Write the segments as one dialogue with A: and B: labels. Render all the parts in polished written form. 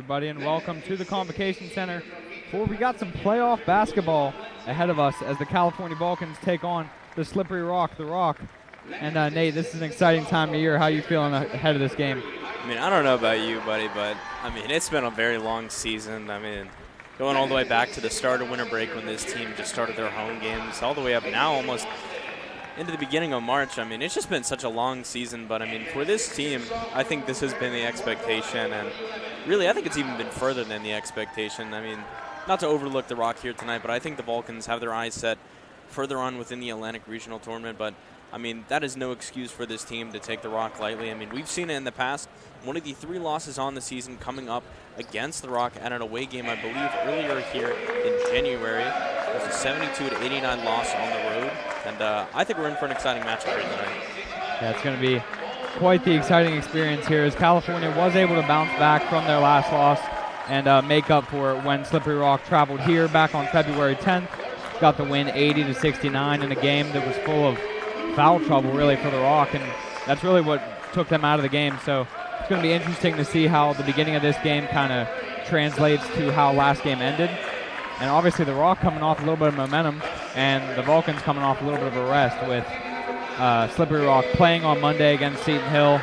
A: everybody, and welcome to the Convocation Center, where we got some playoff basketball ahead of us as the California Vulcans take on the Slippery Rock, the Rock. And Nate, this is an exciting time of year. How are you feeling ahead of this game?
B: I mean, I don't know about you, buddy, but I mean, it's been a very long season. I mean, going all the way back to the start of winter break when this team just started their home games, all the way up now almost into the beginning of March. I mean, it's just been such a long season, but I mean, for this team, I think this has been the expectation, and really, I think it's even been further than the expectation. I mean, not to overlook the Rock here tonight, but I think the Vulcans have their eyes set further on within the Atlantic Regional Tournament, but I mean, that is no excuse for this team to take the Rock lightly. I mean, we've seen it in the past. One of the 3 losses on the season coming up against the Rock at an away game, I believe, earlier here in January. It was a 72-89 loss on the road, and I think we're in for an exciting matchup here tonight.
A: Yeah, it's going to be quite the exciting experience here as California was able to bounce back from their last loss and make up for it when Slippery Rock traveled here back on February 10th. Got the win 80-69 in a game that was full of foul trouble really for the Rock, and that's really what took them out of the game. So it's going to be interesting to see how the beginning of this game kind of translates to how last game ended. And obviously the Rock coming off a little bit of momentum, and the Vulcans coming off a little bit of a rest with Slippery Rock playing on Monday against Seton Hill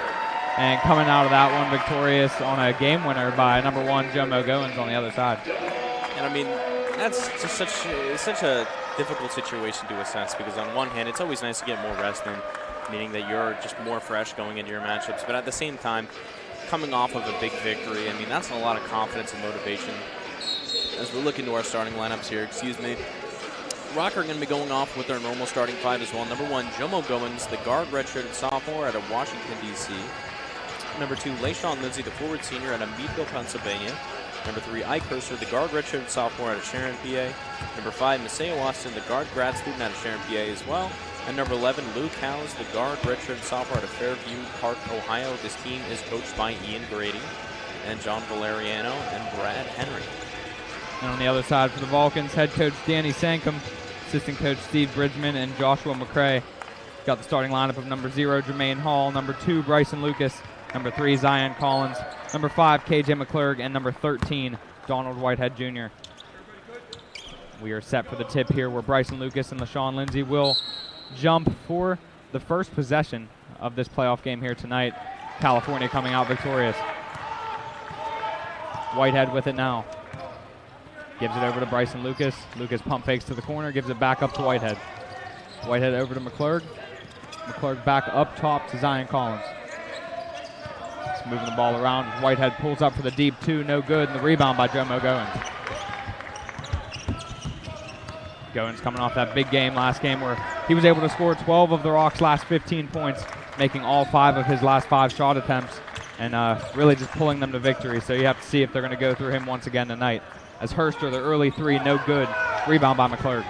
A: and coming out of that one victorious on a game winner by number 1 Jomo Goins on the other side.
B: And I mean, that's just such a difficult situation to assess, because on one hand, it's always nice to get more rest in, meaning that you're just more fresh going into your matchups. But at the same time, coming off of a big victory, I mean, that's a lot of confidence and motivation. As we look into our starting lineups here, Rock are going to be going off with their normal starting 5 as well. Number 1, Jomo Goins, the guard redshirted sophomore out of Washington, D.C. Number 2, LaShawn Lindsay, the forward senior out of Meadville, Pennsylvania. Number 3, Ike Herser, the guard redshirted sophomore out of Sharon, PA. Number 5, Maseo Austin, the guard grad student out of Sharon, PA as well. And number 11, Luke Howes, the guard redshirted sophomore out of Fairview Park, Ohio. This team is coached by Ian Grady and John Valeriano and Brad Henry.
A: And on the other side for the Vulcans, head coach Danny Sankum, assistant coach Steve Bridgman, and Joshua McCrae. Got the starting lineup of number 0, Jermaine Hall, number 2, Bryson Lucas, number 3, Zion Collins, number 5, KJ McClurg, and number 13, Donald Whitehead Jr. We are set for the tip here where Bryson Lucas and LaShawn Lindsay will jump for the first possession of this playoff game here tonight. California coming out victorious. Whitehead with it now. Gives it over to Bryson Lucas. Lucas pump fakes to the corner, gives it back up to Whitehead. Whitehead over to McClurg. McClurg back up top to Zion Collins. Just moving the ball around. Whitehead pulls up for the deep 2, no good, and the rebound by Jomo Goins. Goins coming off that big game last game where he was able to score 12 of the Rock's last 15 points, making all 5 of his last 5 shot attempts, and really just pulling them to victory. So you have to see if they're going to go through him once again tonight. As Herster, the early 3, no good. Rebound by McClurg.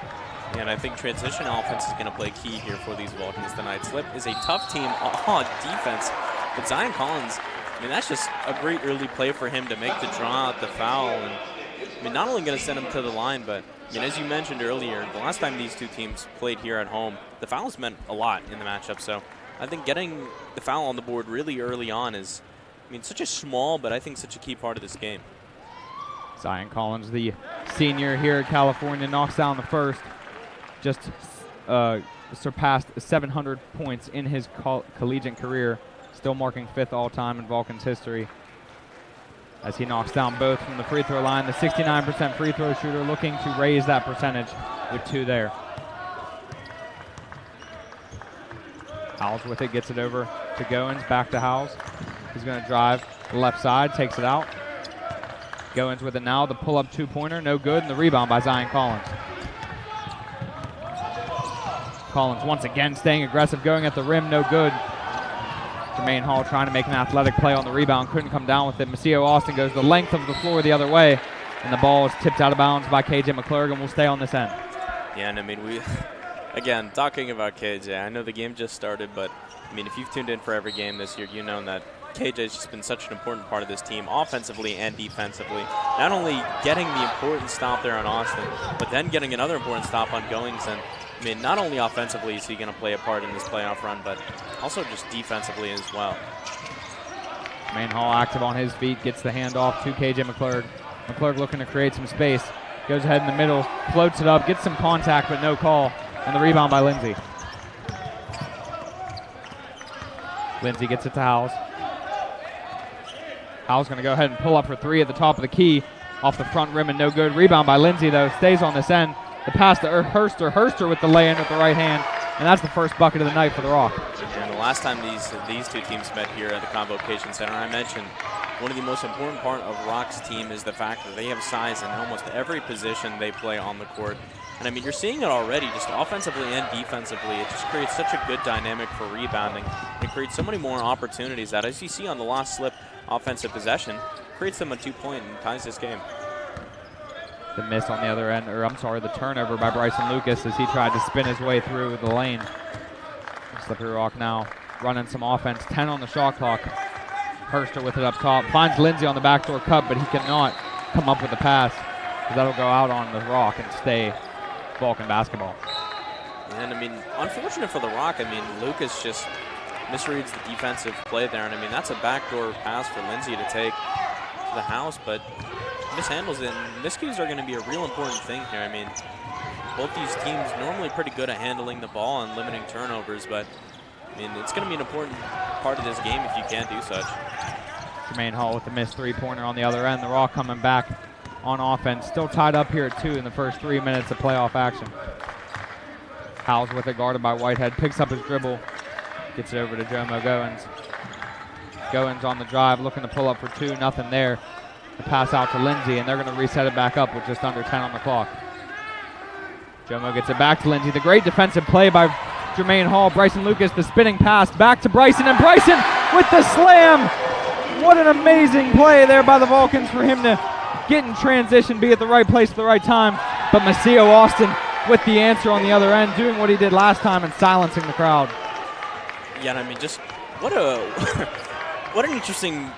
B: And I think transition offense is going to play key here for these Vulcans tonight. Slip is a tough team on defense, but Zion Collins, I mean, that's just a great early play for him to make the draw out the foul. And I mean, not only going to send him to the line, but I mean, as you mentioned earlier, the last time these two teams played here at home, the fouls meant a lot in the matchup. So I think getting the foul on the board really early on is, I mean, such a small, but I think such a key part of this game.
A: Zion Collins, the senior here at California, knocks down the first. Just surpassed 700 points in his collegiate career, still marking 5th all-time in Vulcans history. As he knocks down both from the free throw line, the 69% free throw shooter looking to raise that percentage with 2 there. Howes with it, gets it over to Goins, back to Howes. He's going to drive left side, takes it out. Goins with it now, the pull-up 2-pointer, no good, and the rebound by Zion Collins. Collins once again staying aggressive, going at the rim, no good. Jermaine Hall trying to make an athletic play on the rebound, couldn't come down with it. Maseo Austin goes the length of the floor the other way, and the ball is tipped out of bounds by KJ McClurg and will stay on this end.
B: Yeah, and I mean, again, talking about KJ, I know the game just started, but I mean, if you've tuned in for every game this year, you know that KJ has just been such an important part of this team, offensively and defensively. Not only getting the important stop there on Austin, but then getting another important stop on Goins. And I mean, not only offensively is he going to play a part in this playoff run, but also just defensively as well.
A: Jermaine Hall active on his feet, gets the handoff to KJ McClurg. McClurg looking to create some space. Goes ahead in the middle, floats it up, gets some contact, but no call. And the rebound by Lindsay. Lindsay gets it to Howes. Howes going to go ahead and pull up for three at the top of the key. Off the front rim and no good. Rebound by Lindsay, though. Stays on this end. The pass to Herster. Herster with the lay-in with the right hand. And that's the first bucket of the night for the Rock.
B: And the last time these two teams met here at the Convocation Center, I mentioned one of the most important part of Rock's team is the fact that they have size in almost every position they play on the court. And I mean, you're seeing it already, just offensively and defensively. It just creates such a good dynamic for rebounding. It creates so many more opportunities that, as you see on the last slip offensive possession, creates them a 2-point and ties this game.
A: The miss on the other end, or I'm sorry, the turnover by Bryson Lucas as he tried to spin his way through the lane. Slippery Rock now running some offense, 10 on the shot clock. Herster with it up top, finds Lindsay on the backdoor cut, but he cannot come up with the pass. That'll go out on the Rock and stay Vulcan basketball.
B: And I mean, unfortunate for the Rock. I mean, Lucas just misreads the defensive play there, and I mean, that's a backdoor pass for Lindsay to take to the house, but mishandles it, and miscues are going to be a real important thing here. I mean, both these teams normally pretty good at handling the ball and limiting turnovers, but I mean, it's going to be an important part of this game if you can't do such.
A: Jermaine Hall with the missed three-pointer on the other end. The Rock coming back on offense. Still tied up here at 2 in the first 3 minutes of playoff action. Howes with it, guarded by Whitehead. Picks up his dribble. Gets it over to Jomo Goins. Goins on the drive, looking to pull up for 2. Nothing there. The pass out to Lindsay, and they're going to reset it back up with just under 10 on the clock. Jomo gets it back to Lindsay. The great defensive play by Jermaine Hall. Bryson Lucas, the spinning pass back to Bryson, and Bryson with the slam. What an amazing play there by the Vulcans for him to get in transition, be at the right place at the right time. But Maceo Austin with the answer on the other end, doing what he did last time and silencing the crowd.
B: Yeah, and I mean, just what a what an interesting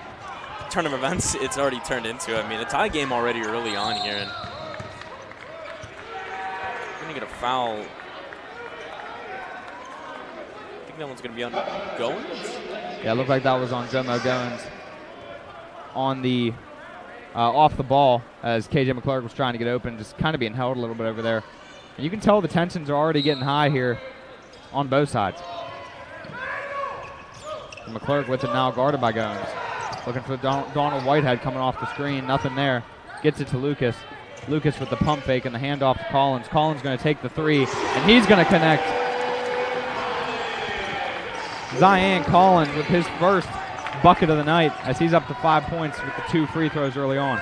B: turn of events it's already turned into. I mean, a tie game already early on here, and we're gonna get a foul. I think that one's gonna be on Goins.
A: Yeah, it looked like that was on Jomo Goins on the off the ball as KJ McClurg was trying to get open, just kind of being held a little bit over there. And you can tell the tensions are already getting high here on both sides. And McClurg with it now, guarded by Goins. Looking for Donald Whitehead coming off the screen. Nothing there. Gets it to Lucas. Lucas with the pump fake and the handoff to Collins. Collins going to take the 3, and he's going to connect. Zion Collins with his first bucket of the night as he's up to 5 points with the 2 free throws early on.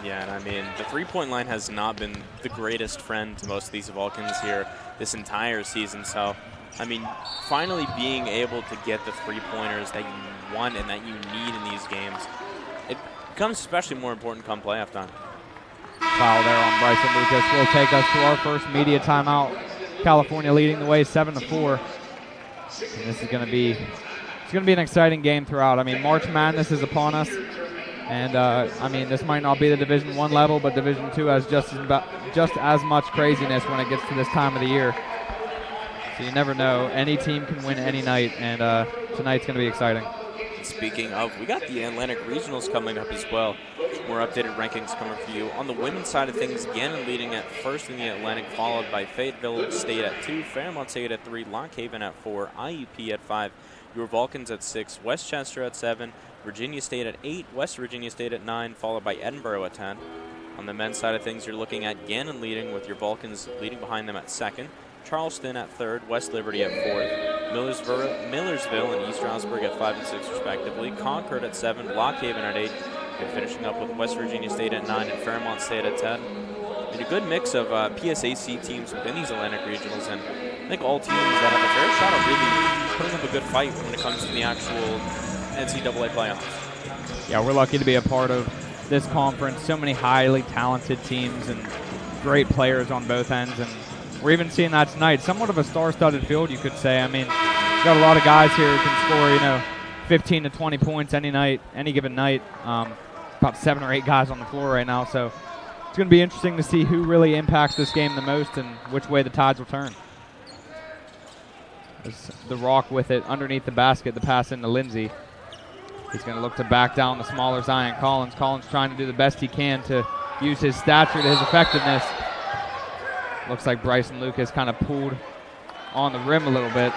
B: Yeah, and I mean, the three-point line has not been the greatest friend to most of these Vulcans here this entire season. So, I mean, finally being able to get the three-pointers that you want and that you need in these games, it becomes especially more important come playoff time.
A: Foul there on Bryson Lucas will take us to our first media timeout. California leading the way 7-4. And this is going to be an exciting game throughout. I mean, March Madness is upon us. And, I mean, this might not be the Division I level, but Division II has just as much craziness when it gets to this time of the year. So you never know. Any team can win any night, and tonight's going to be exciting.
B: Speaking of, we got the Atlantic Regionals coming up as well. More updated rankings coming for you. On the women's side of things, Gannon leading at first in the Atlantic, followed by Fayetteville State at 2, Fairmont State at 3, Lock Haven at 4, IUP at 5, your Vulcans at 6, Westchester at 7, Virginia State at 8, West Virginia State at 9, followed by Edinburgh at 10. On the men's side of things, you're looking at Gannon leading with your Vulcans leading behind them at 2nd, Charleston at 3rd, West Liberty at 4th, Millersville and East Stroudsburg at 5 and 6 respectively, Concord at 7, Lock Haven at 8, and finishing up with West Virginia State at 9 and Fairmont State at 10. And a good mix of PSAC teams within these Atlantic Regionals, and I think all teams that have a fair shot of really putting up a good fight when it comes to the actual NCAA playoffs.
A: Yeah, we're lucky to be a part of this conference. So many highly talented teams and great players on both ends, and we're even seeing that tonight. Somewhat of a star-studded field, you could say. I mean, we've got a lot of guys here who can score, 15 to 20 points any night, any given night. About 7 or 8 guys on the floor right now, so it's going to be interesting to see who really impacts this game the most and which way the tides will turn. The Rock with it underneath the basket, the pass into Lindsay. He's going to look to back down the smaller Zion Collins. Collins trying to do the best he can to use his stature to his effectiveness. Looks like Bryson Lucas kind of pulled on the rim a little bit.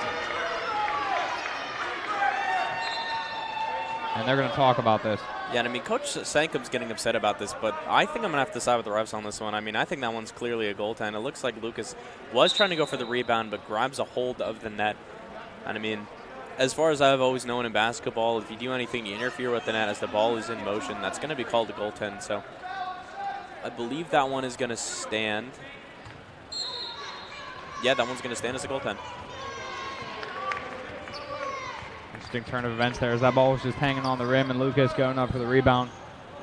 A: And they're going to talk about this.
B: Yeah, and I mean, Coach Sankum's getting upset about this, but I think I'm going to have to side with the refs on this one. I mean, I think that one's clearly a goaltend. It looks like Lucas was trying to go for the rebound, but grabs a hold of the net. And I mean, as far as I've always known in basketball, if you do anything to interfere with the net as the ball is in motion, that's going to be called a goaltend. So I believe that one is going to stand. Yeah, that one's going to stand as a goaltend.
A: Interesting turn of events there as that ball was just hanging on the rim and Lucas going up for the rebound.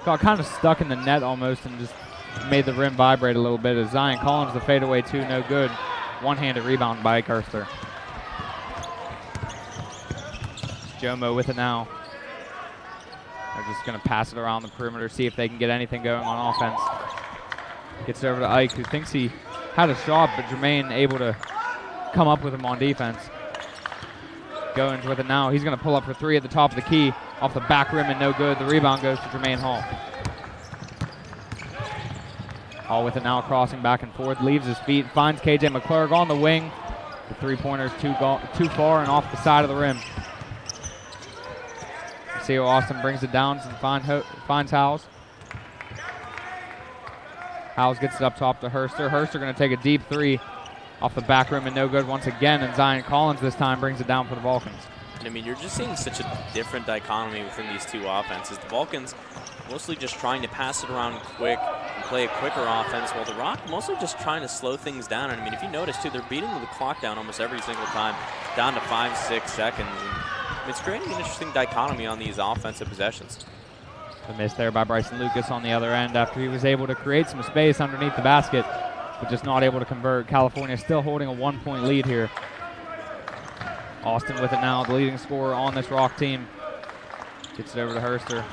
A: Got kind of stuck in the net almost and just made the rim vibrate a little bit as Zion Collins, the fadeaway two, no good. One-handed rebound by Kirster. Jomo with it now. They're just going to pass it around the perimeter, see if they can get anything going on offense. Gets it over to Ike, who thinks he had a shot, but Jermaine able to come up with him on defense. Goins with it now. He's going to pull up for three at the top of the key. Off the back rim and no good. The rebound goes to Jermaine Hall. Hall with it now, crossing back and forth. Leaves his feet. Finds KJ McClurg on the wing. The three-pointer's too far and off the side of the rim. Theo Austin brings it down and finds Howes. Howes gets it up top to Herster. Herster going to take a deep three off the back rim and no good once again. And Zion Collins this time brings it down for the Vulcans.
B: I mean, you're just seeing such a different dichotomy within these two offenses. The Vulcans mostly just trying to pass it around quick and play a quicker offense, while the Rock mostly just trying to slow things down. And I mean, if you notice too, they're beating the clock down almost every single time, down to 5-6 seconds. And it's creating an interesting dichotomy on these offensive possessions.
A: The miss there by Bryson Lucas on the other end after he was able to create some space underneath the basket, but just not able to convert. California still holding a 1-point lead here. Austin with it now, the leading scorer on this Rock team. Gets it over to Herster.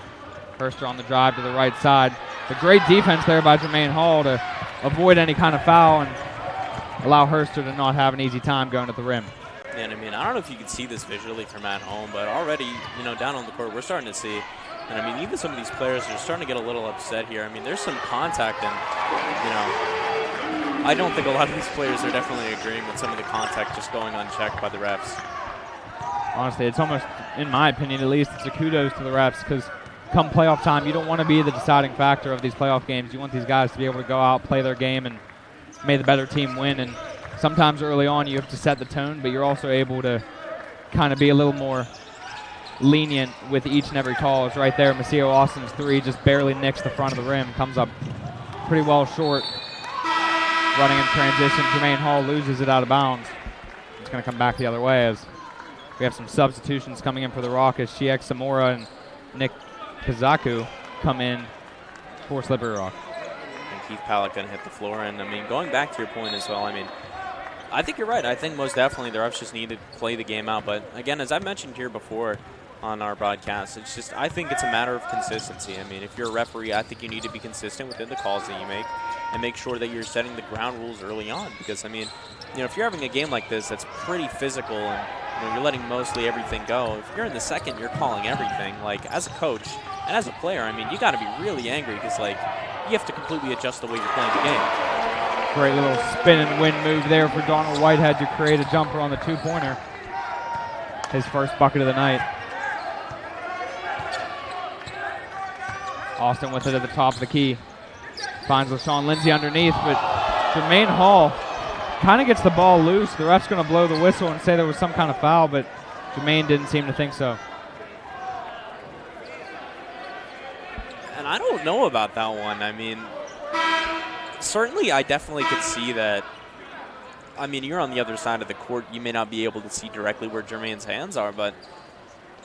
A: Herster on the drive to the right side. A great defense there by Jermaine Hall to avoid any kind of foul and allow Herster to not have an easy time going at the rim.
B: And I mean, I don't know if you can see this visually from at home, but already, down on the court, we're starting to see. And I mean, even some of these players are starting to get a little upset here. I mean, there's some contact, and I don't think a lot of these players are definitely agreeing with some of the contact just going unchecked by the refs.
A: Honestly, it's almost, in my opinion at least, it's a kudos to the refs, because come playoff time, you don't want to be the deciding factor of these playoff games. You want these guys to be able to go out, play their game, and may the better team win. And sometimes early on you have to set the tone, but you're also able to kind of be a little more lenient with each and every call. It's right there. Maceo Austin's three just barely nicks the front of the rim, comes up pretty well short. Running in transition, Jermaine Hall loses it out of bounds. It's going to come back the other way as we have some substitutions coming in for the Rock as Shiek Samora and Nick Kazaku come in for Slippery Rock.
B: And Keith Palick going to hit the floor. And, I mean, going back to your point as well, I mean, I think you're right. I think most definitely the refs just need to play the game out. But, again, as I mentioned here before on our broadcast, it's just I think it's a matter of consistency. I mean, if you're a referee, I think you need to be consistent within the calls that you make and make sure that you're setting the ground rules early on. Because, I mean, if you're having a game like this that's pretty physical and you're letting mostly everything go, if you're in the second, you're calling everything. Like, as a coach and as a player, I mean, you got to be really angry because, like, you have to completely adjust the way you're playing the game.
A: Great little spin and win move there for Donald Whitehead to create a jumper on the two-pointer. His first bucket of the night. Austin with it at the top of the key. Finds LaShawn Lindsay underneath, but Jermaine Hall kind of gets the ball loose. The ref's going to blow the whistle and say there was some kind of foul, but Jermaine didn't seem to think so.
B: And I don't know about that one. I mean, certainly I definitely could see that. I mean, you're on the other side of the court. You may not be able to see directly where Jermaine's hands are, but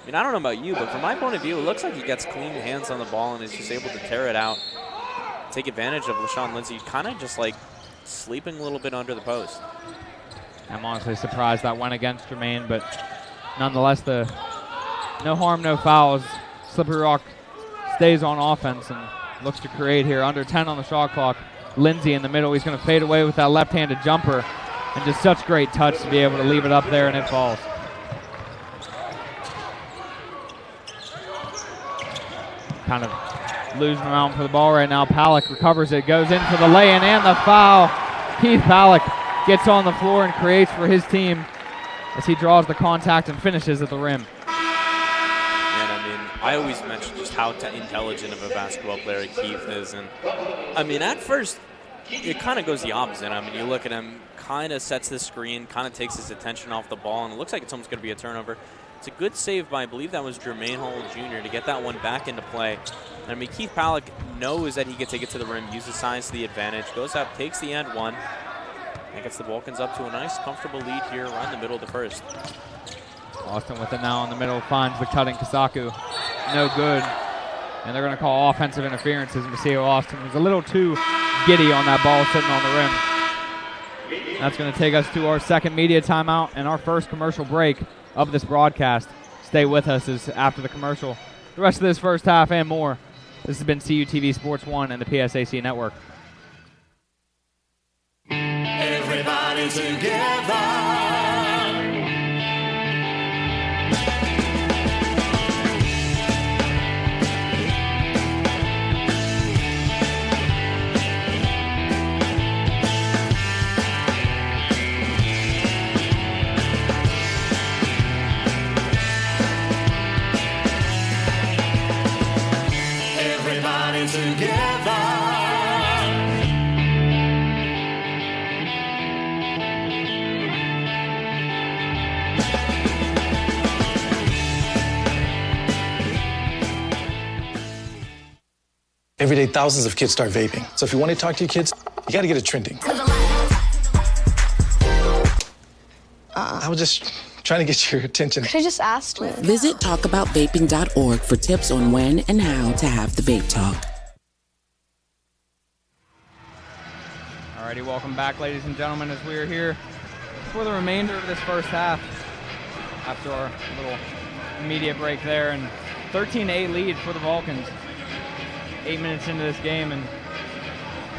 B: I mean, I don't know about you, but from my point of view, it looks like he gets clean hands on the ball and is just able to tear it out, take advantage of LaShawn Lindsay, kind of just like sleeping a little bit under the post.
A: I'm honestly surprised that went against Jermaine, but nonetheless, no harm, no fouls. Slippery Rock stays on offense and looks to create here. Under 10 on the shot clock. Lindsay in the middle. He's going to fade away with that left-handed jumper, and just such great touch to be able to leave it up there and it falls. kind of losing around for the ball right now. Palick recovers it, goes in for the lay-in and the foul. Keith Palick gets on the floor and creates for his team as he draws the contact and finishes at the rim.
B: And I mean, I always mention just how intelligent of a basketball player Keith is. And I mean, at first, it kind of goes the opposite. I mean, you look at him, kind of sets the screen, kind of takes his attention off the ball, and it looks like it's almost going to be a turnover. It's a good save by, I believe that was Jermaine Hall Jr. to get that one back into play. And I mean, Keith Palick knows that he can take it to the rim, uses size to the advantage, goes up, takes the and one, and gets the Vulcans up to a nice, comfortable lead here right in the middle of the first.
A: Austin with it now in the middle, finds the cutting Kasaku. No good. And they're going to call offensive interference as Maceo Austin was a little too giddy on that ball sitting on the rim. That's going to take us to our second media timeout and our first commercial break of this broadcast. Stay with us as after the commercial. The rest of this first half and more. This has been CUTV Sports 1 and the PSAC Network.
C: Everybody together.
D: Every day, thousands of kids start vaping. So if you want to talk to your kids, you got to get it trending. I was just trying to get your attention.
E: Could I just ask?
F: Visit talkaboutvaping.org for tips on when and how to have the vape talk.
A: Alrighty, welcome back, ladies and gentlemen, as we are here for the remainder of this first half after our little media break there. And 13-8 lead for the Vulcans. 8 minutes into this game, and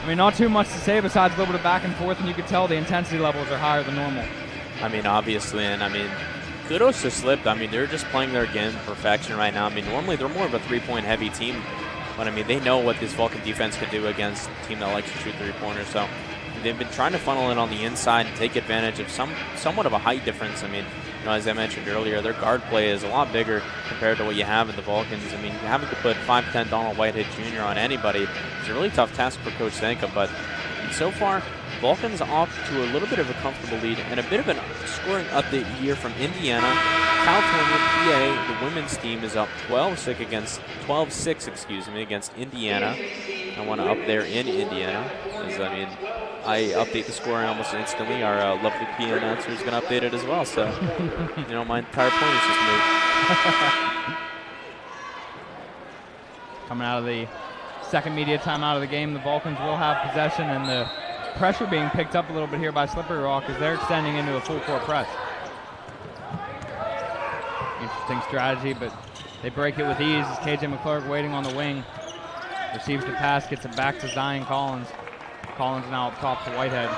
A: I mean, not too much to say besides a little bit of back and forth, and you could tell the intensity levels are higher than normal.
B: I mean, obviously, and I mean, kudos to Slip. I mean, they're just playing their game to perfection right now. I mean, normally they're more of a three-point heavy team, but I mean, they know what this Vulcan defense could do against a team that likes to shoot three-pointers. So they've been trying to funnel it on the inside and take advantage of somewhat of a height difference. I mean, you know, as I mentioned earlier, their guard play is a lot bigger compared to what you have in the Vulcans. I mean, having to put 5'10" Donald Whitehead Jr. on anybody is a really tough task for Coach Stanka, but so far, Vulcans off to a little bit of a comfortable lead and a bit of a scoring update here from Indiana. California, PA, the women's team is up 12-6 against Indiana. I want to up there in Indiana, because I mean, I update the scoring almost instantly. Our lovely PA announcer is going to update it as well, so you know, my entire point is just moved.
A: Coming out of the second media timeout of the game, the Vulcans will have possession, and the pressure being picked up a little bit here by Slippery Rock as they're extending into a full court press. Interesting strategy, but they break it with ease as KJ McClurg waiting on the wing. Receives the pass, gets it back to Zion Collins. Collins now up top to Whitehead.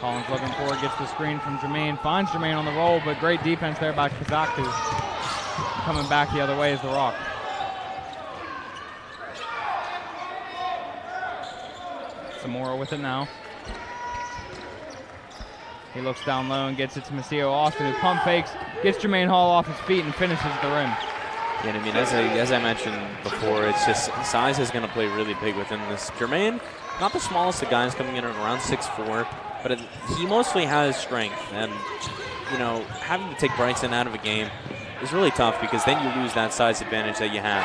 A: Collins looking for it, gets the screen from Jermaine, finds Jermaine on the roll, but great defense there by Kazaku. Coming back the other way is the Rock. Zamora with it now. He looks down low and gets it to Maceo Austin, who pump fakes, gets Jermaine Hall off his feet and finishes the rim.
B: Yeah, I mean, as I mentioned before, it's just size is going to play really big within this. Jermaine, not the smallest of guys, coming in at around 6'4", but he mostly has strength. And, you know, having to take Bryson out of a game is really tough, because then you lose that size advantage that you have.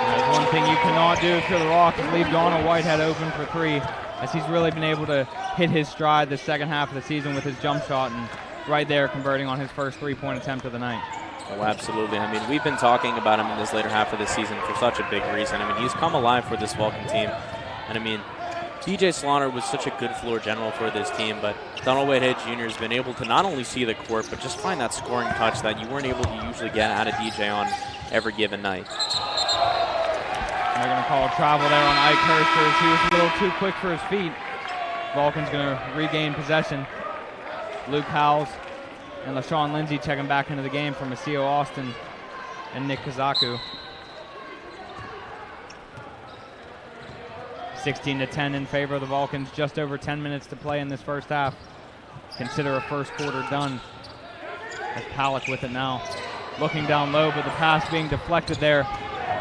A: There's one thing you cannot do if you're the Rock is leave Donald Whitehead open for three, as he's really been able to hit his stride this second half of the season with his jump shot, and right there converting on his first three-point attempt of the night.
B: Oh, absolutely. I mean, we've been talking about him in this later half of the season for such a big reason. I mean, he's come alive for this Vulcan team. And I mean, DJ Slaughter was such a good floor general for this team, but Donald Whitehead Jr. has been able to not only see the court, but just find that scoring touch that you weren't able to usually get out of DJ on every given night.
A: And they're going to call a travel there on Ike Hurst, as he was a little too quick for his feet. Vulcan's going to regain possession. Luke Howells And LaShawn Lindsay checking back into the game for Maseo Austin and Nick Kazaku. 16-10 in favor of the Vulcans. Just over 10 minutes to play in this first half. Consider a first quarter done. As Palak with it now. Looking down low, but the pass being deflected there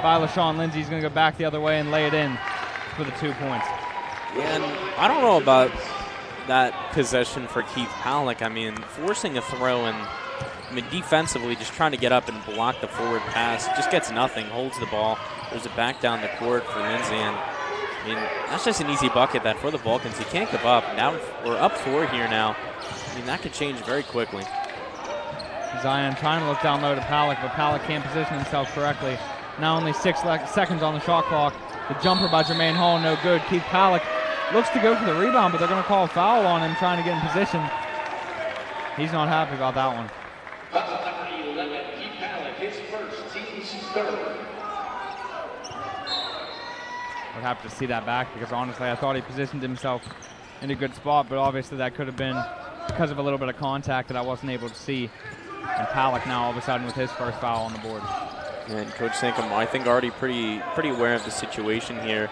A: by LaShawn Lindsay. He's going to go back the other way and lay it in for the 2 points.
B: Yeah, and I don't know about that possession for Keith Palak. I mean, forcing a throw and defensively just trying to get up and block the forward pass. Just gets nothing, holds the ball. There's a back down the court for Lindsay, and I mean, that's just an easy bucket that for the Vulcans. You can't give up. Now we're up 4 here now. I mean, that could change very quickly.
A: Zion trying to look down low to Palak, but Palak can't position himself correctly. Now only 6 seconds on the shot clock. The jumper by Jermaine Hall, no good. Keith Palak looks to go for the rebound, but they're going to call a foul on him trying to get in position. He's not happy about that one.
C: Keith Palak, his first, team's third.
A: I'd have to see that back because honestly I thought he positioned himself in a good spot, but obviously that could have been because of a little bit of contact that I wasn't able to see. And Palak now all of a sudden with his first foul on the board.
B: And Coach Sankum, I think, already pretty aware of the situation here.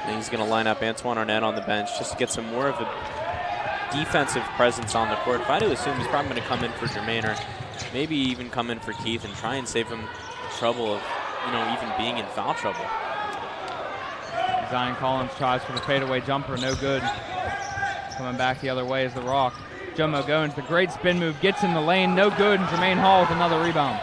B: And he's going to line up Antoine Arnett on the bench just to get some more of a defensive presence on the court. If I had to assume he's probably going to come in for Jermaine or maybe even come in for Keith and try and save him trouble of, even being in foul trouble.
A: Zion Collins tries for the fadeaway jumper, no good. Coming back the other way is the Rock. Jomo Goins, the great spin move, gets in the lane, no good, and Jermaine Hall with another rebound.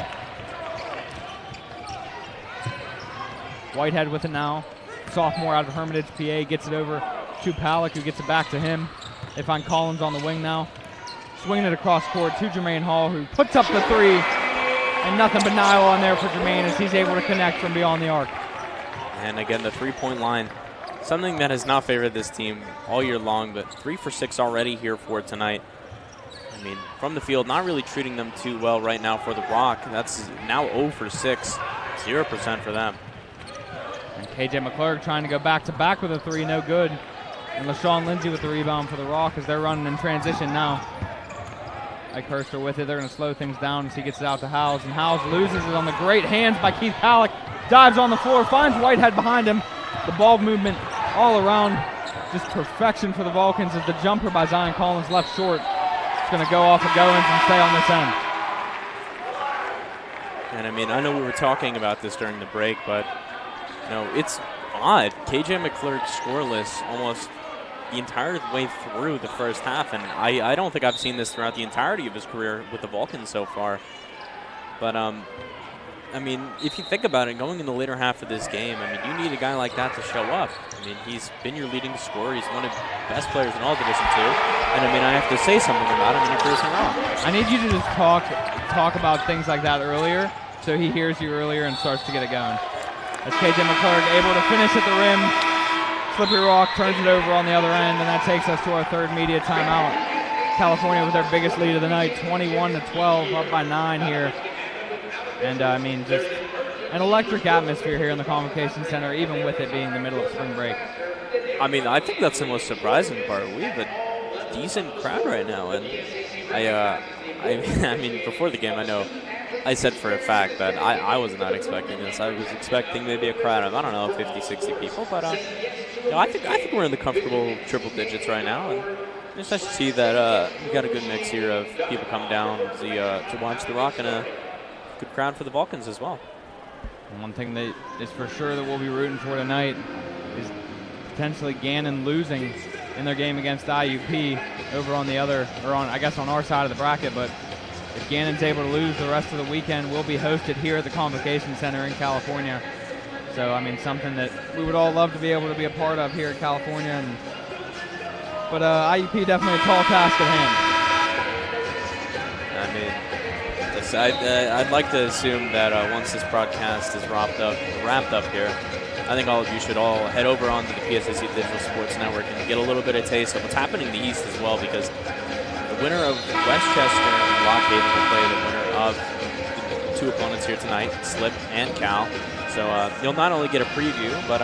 A: Whitehead with it now. Sophomore out of Hermitage, PA, gets it over to Palak, who gets it back to him. They find Collins on the wing now. Swinging it across court to Jermaine Hall, who puts up the 3. And nothing but Nile on there for Jermaine as he's able to connect from beyond the arc.
B: And again, the three-point line, something that has not favored this team all year long, but 3 for 6 already here for tonight. I mean, from the field, not really treating them too well right now for the Rock. That's now 0 for 6, 0% for them.
A: And KJ McClurg trying to go back-to-back with a 3, no good. And LaShawn Lindsay with the rebound for the Rock as they're running in transition now. Ike Hurster with it. They're going to slow things down as he gets it out to Howes. And Howes loses it on the great hands by Keith Palak. Dives on the floor, finds Whitehead behind him. The ball movement all around. Just perfection for the Vulcans as the jumper by Zion Collins left short. It's going to go off of Goins and stay on this end.
B: And I mean, I know we were talking about this during the break, but it's odd. KJ McClurg scoreless almost the entire way through the first half, and I don't think I've seen this throughout the entirety of his career with the Vulcans so far. But I mean, if you think about it, going in the later half of this game, I mean, you need a guy like that to show up. I mean, he's been your leading scorer. He's one of the best players in all Division II. And I mean, I have to say something about him in a person wrong.
A: I need you to just talk about things like that earlier, so he hears you earlier and starts to get it going. As KJ McClurg able to finish at the rim. Slippery Rock turns it over on the other end, and that takes us to our third media timeout. California with their biggest lead of the night, 21-12, up by 9 here. And I mean, just an electric atmosphere here in the Convocation Center, even with it being the middle of spring break.
B: I mean, I think that's the most surprising part. We have a decent crowd right now, and I mean, before the game, I know I said for a fact that I was not expecting this. I was expecting maybe a crowd of, I don't know, 50, 60 people, but I think we're in the comfortable triple digits right now, and it's nice to see that we got a good mix here of people coming down to watch the Rock and a good crowd for the Vulcans as well.
A: And one thing that is for sure that we'll be rooting for tonight is potentially Gannon losing in their game against IUP over on the other, or on, I guess, on our side of the bracket. But if Gannon's able to lose the rest of the weekend, we'll be hosted here at the Convocation Center in California. So, I mean, something that we would all love to be able to be a part of here in California. But IUP definitely a tall task at hand.
B: I mean, I'd like to assume that once this broadcast is wrapped up here, I think all of you should all head over onto the PSAC Digital Sports Network and get a little bit of taste of what's happening in the East as well, because the winner of Westchester and Lock Haven will play the winner of the 2 opponents here tonight, Slip and Cal. So you'll not only get a preview, but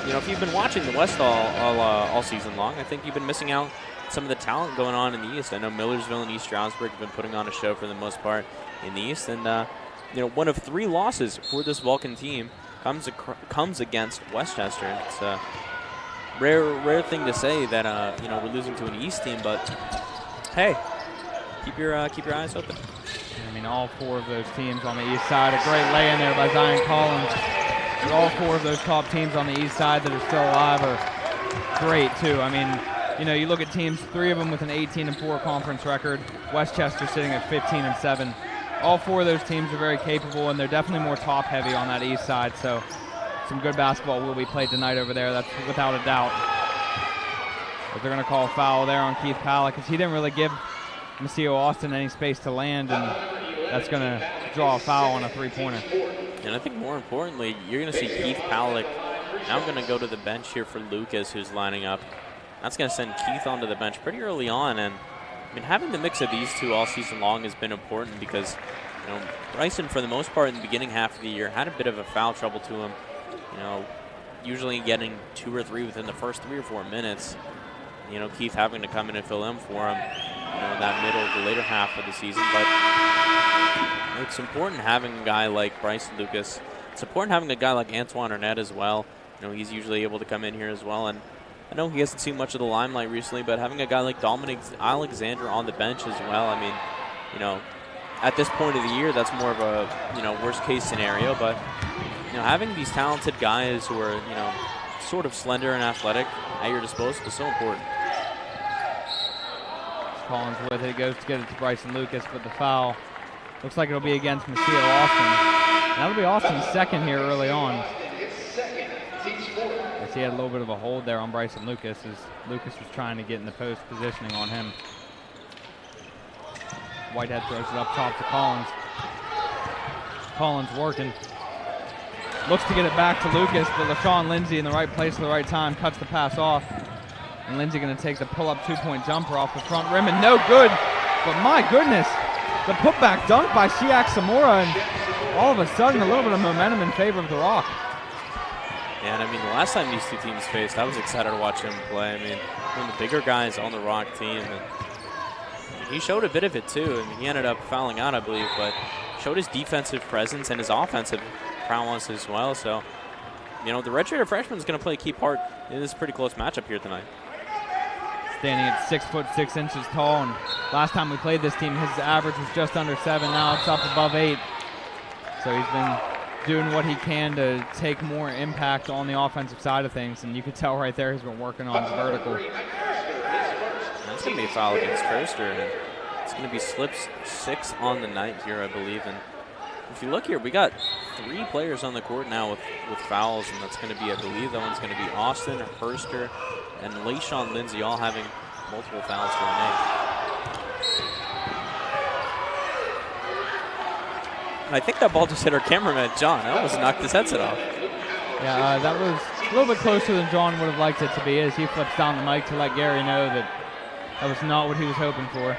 B: if you've been watching the West all season long, I think you've been missing out some of the talent going on in the East. I know Millersville and East Stroudsburg have been putting on a show for the most part in the East, and one of 3 losses for this Vulcan team comes against Westchester. It's a rare thing to say that we're losing to an East team, but hey, keep your eyes open.
A: I mean, all 4 of those teams on the East side, a great lay in there by Zion Collins. But all 4 of those top teams on the East side that are still alive are great too. I mean, you look at teams, 3 of them with an 18-4 conference record. Westchester sitting at 15-7. All 4 of those teams are very capable, and they're definitely more top-heavy on that East side. So some good basketball will be played tonight over there. That's without a doubt. But they're going to call a foul there on Keith Pallett because he didn't really give Macio Austin any space to land, and that's going to draw a foul on a 3-pointer.
B: And I think more importantly, you're going to see Keith Pallett now going to go to the bench here for Lucas, who's lining up. That's going to send Keith onto the bench pretty early on, and I mean, having the mix of these 2 all season long has been important because, Bryson, for the most part, in the beginning half of the year, had a bit of a foul trouble to him. Usually getting 2 or 3 within the first 3 or 4 minutes. Keith having to come in and fill in for him, in that the later half of the season. But it's important having a guy like Bryson Lucas. It's important having a guy like Antoine Arnett as well. He's usually able to come in here as well. And I know he hasn't seen much of the limelight recently, but having a guy like Dominic Alexander on the bench as well, I mean, at this point of the year, that's more of a, worst case scenario. But, having these talented guys who are, sort of slender and athletic at your disposal is so important.
A: Collins with it. He goes to get it to Bryson Lucas, but the foul looks like it'll be against Macio Austin. That'll be Austin's second here early on. As he had a little bit of a hold there on Bryson Lucas as Lucas was trying to get in the post positioning on him. Whitehead throws it up top to Collins. Collins working. Looks to get it back to Lucas, but LaShawn Lindsay in the right place at the right time cuts the pass off. And Lindsay going to take the pull-up 2-point jumper off the front rim, and no good. But my goodness, the putback dunk by Shiak Zamora, and all of a sudden a little bit of momentum in favor of the Rock.
B: Yeah, and I mean, the last time these 2 teams faced, I was excited to watch him play. I mean, one of the bigger guys on the Rock team, and he showed a bit of it too. I mean, he ended up fouling out, I believe, but showed his defensive presence and his offensive prowess as well. So, the redshirt freshman is going to play a key part in this pretty close matchup here tonight.
A: Standing at 6'6" tall, and last time we played this team, his average was just under 7. Now it's up above 8. So he's been doing what he can to take more impact on the offensive side of things, and you could tell right there he's been working on his vertical.
B: That's going to be a foul against Kirster, and it's going to be slips 6 on the night here, I believe. And if you look here, we got 3 players on the court now with fouls, and that's going to be, I believe, that one's going to be Austin, Herster, and LaShawn Lindsay, all having multiple fouls for the night. And I think that ball just hit our cameraman, John. That almost knocked his headset off.
A: Yeah, that was a little bit closer than John would have liked it to be, as he flips down the mic to let Gary know that that was not what he was hoping for.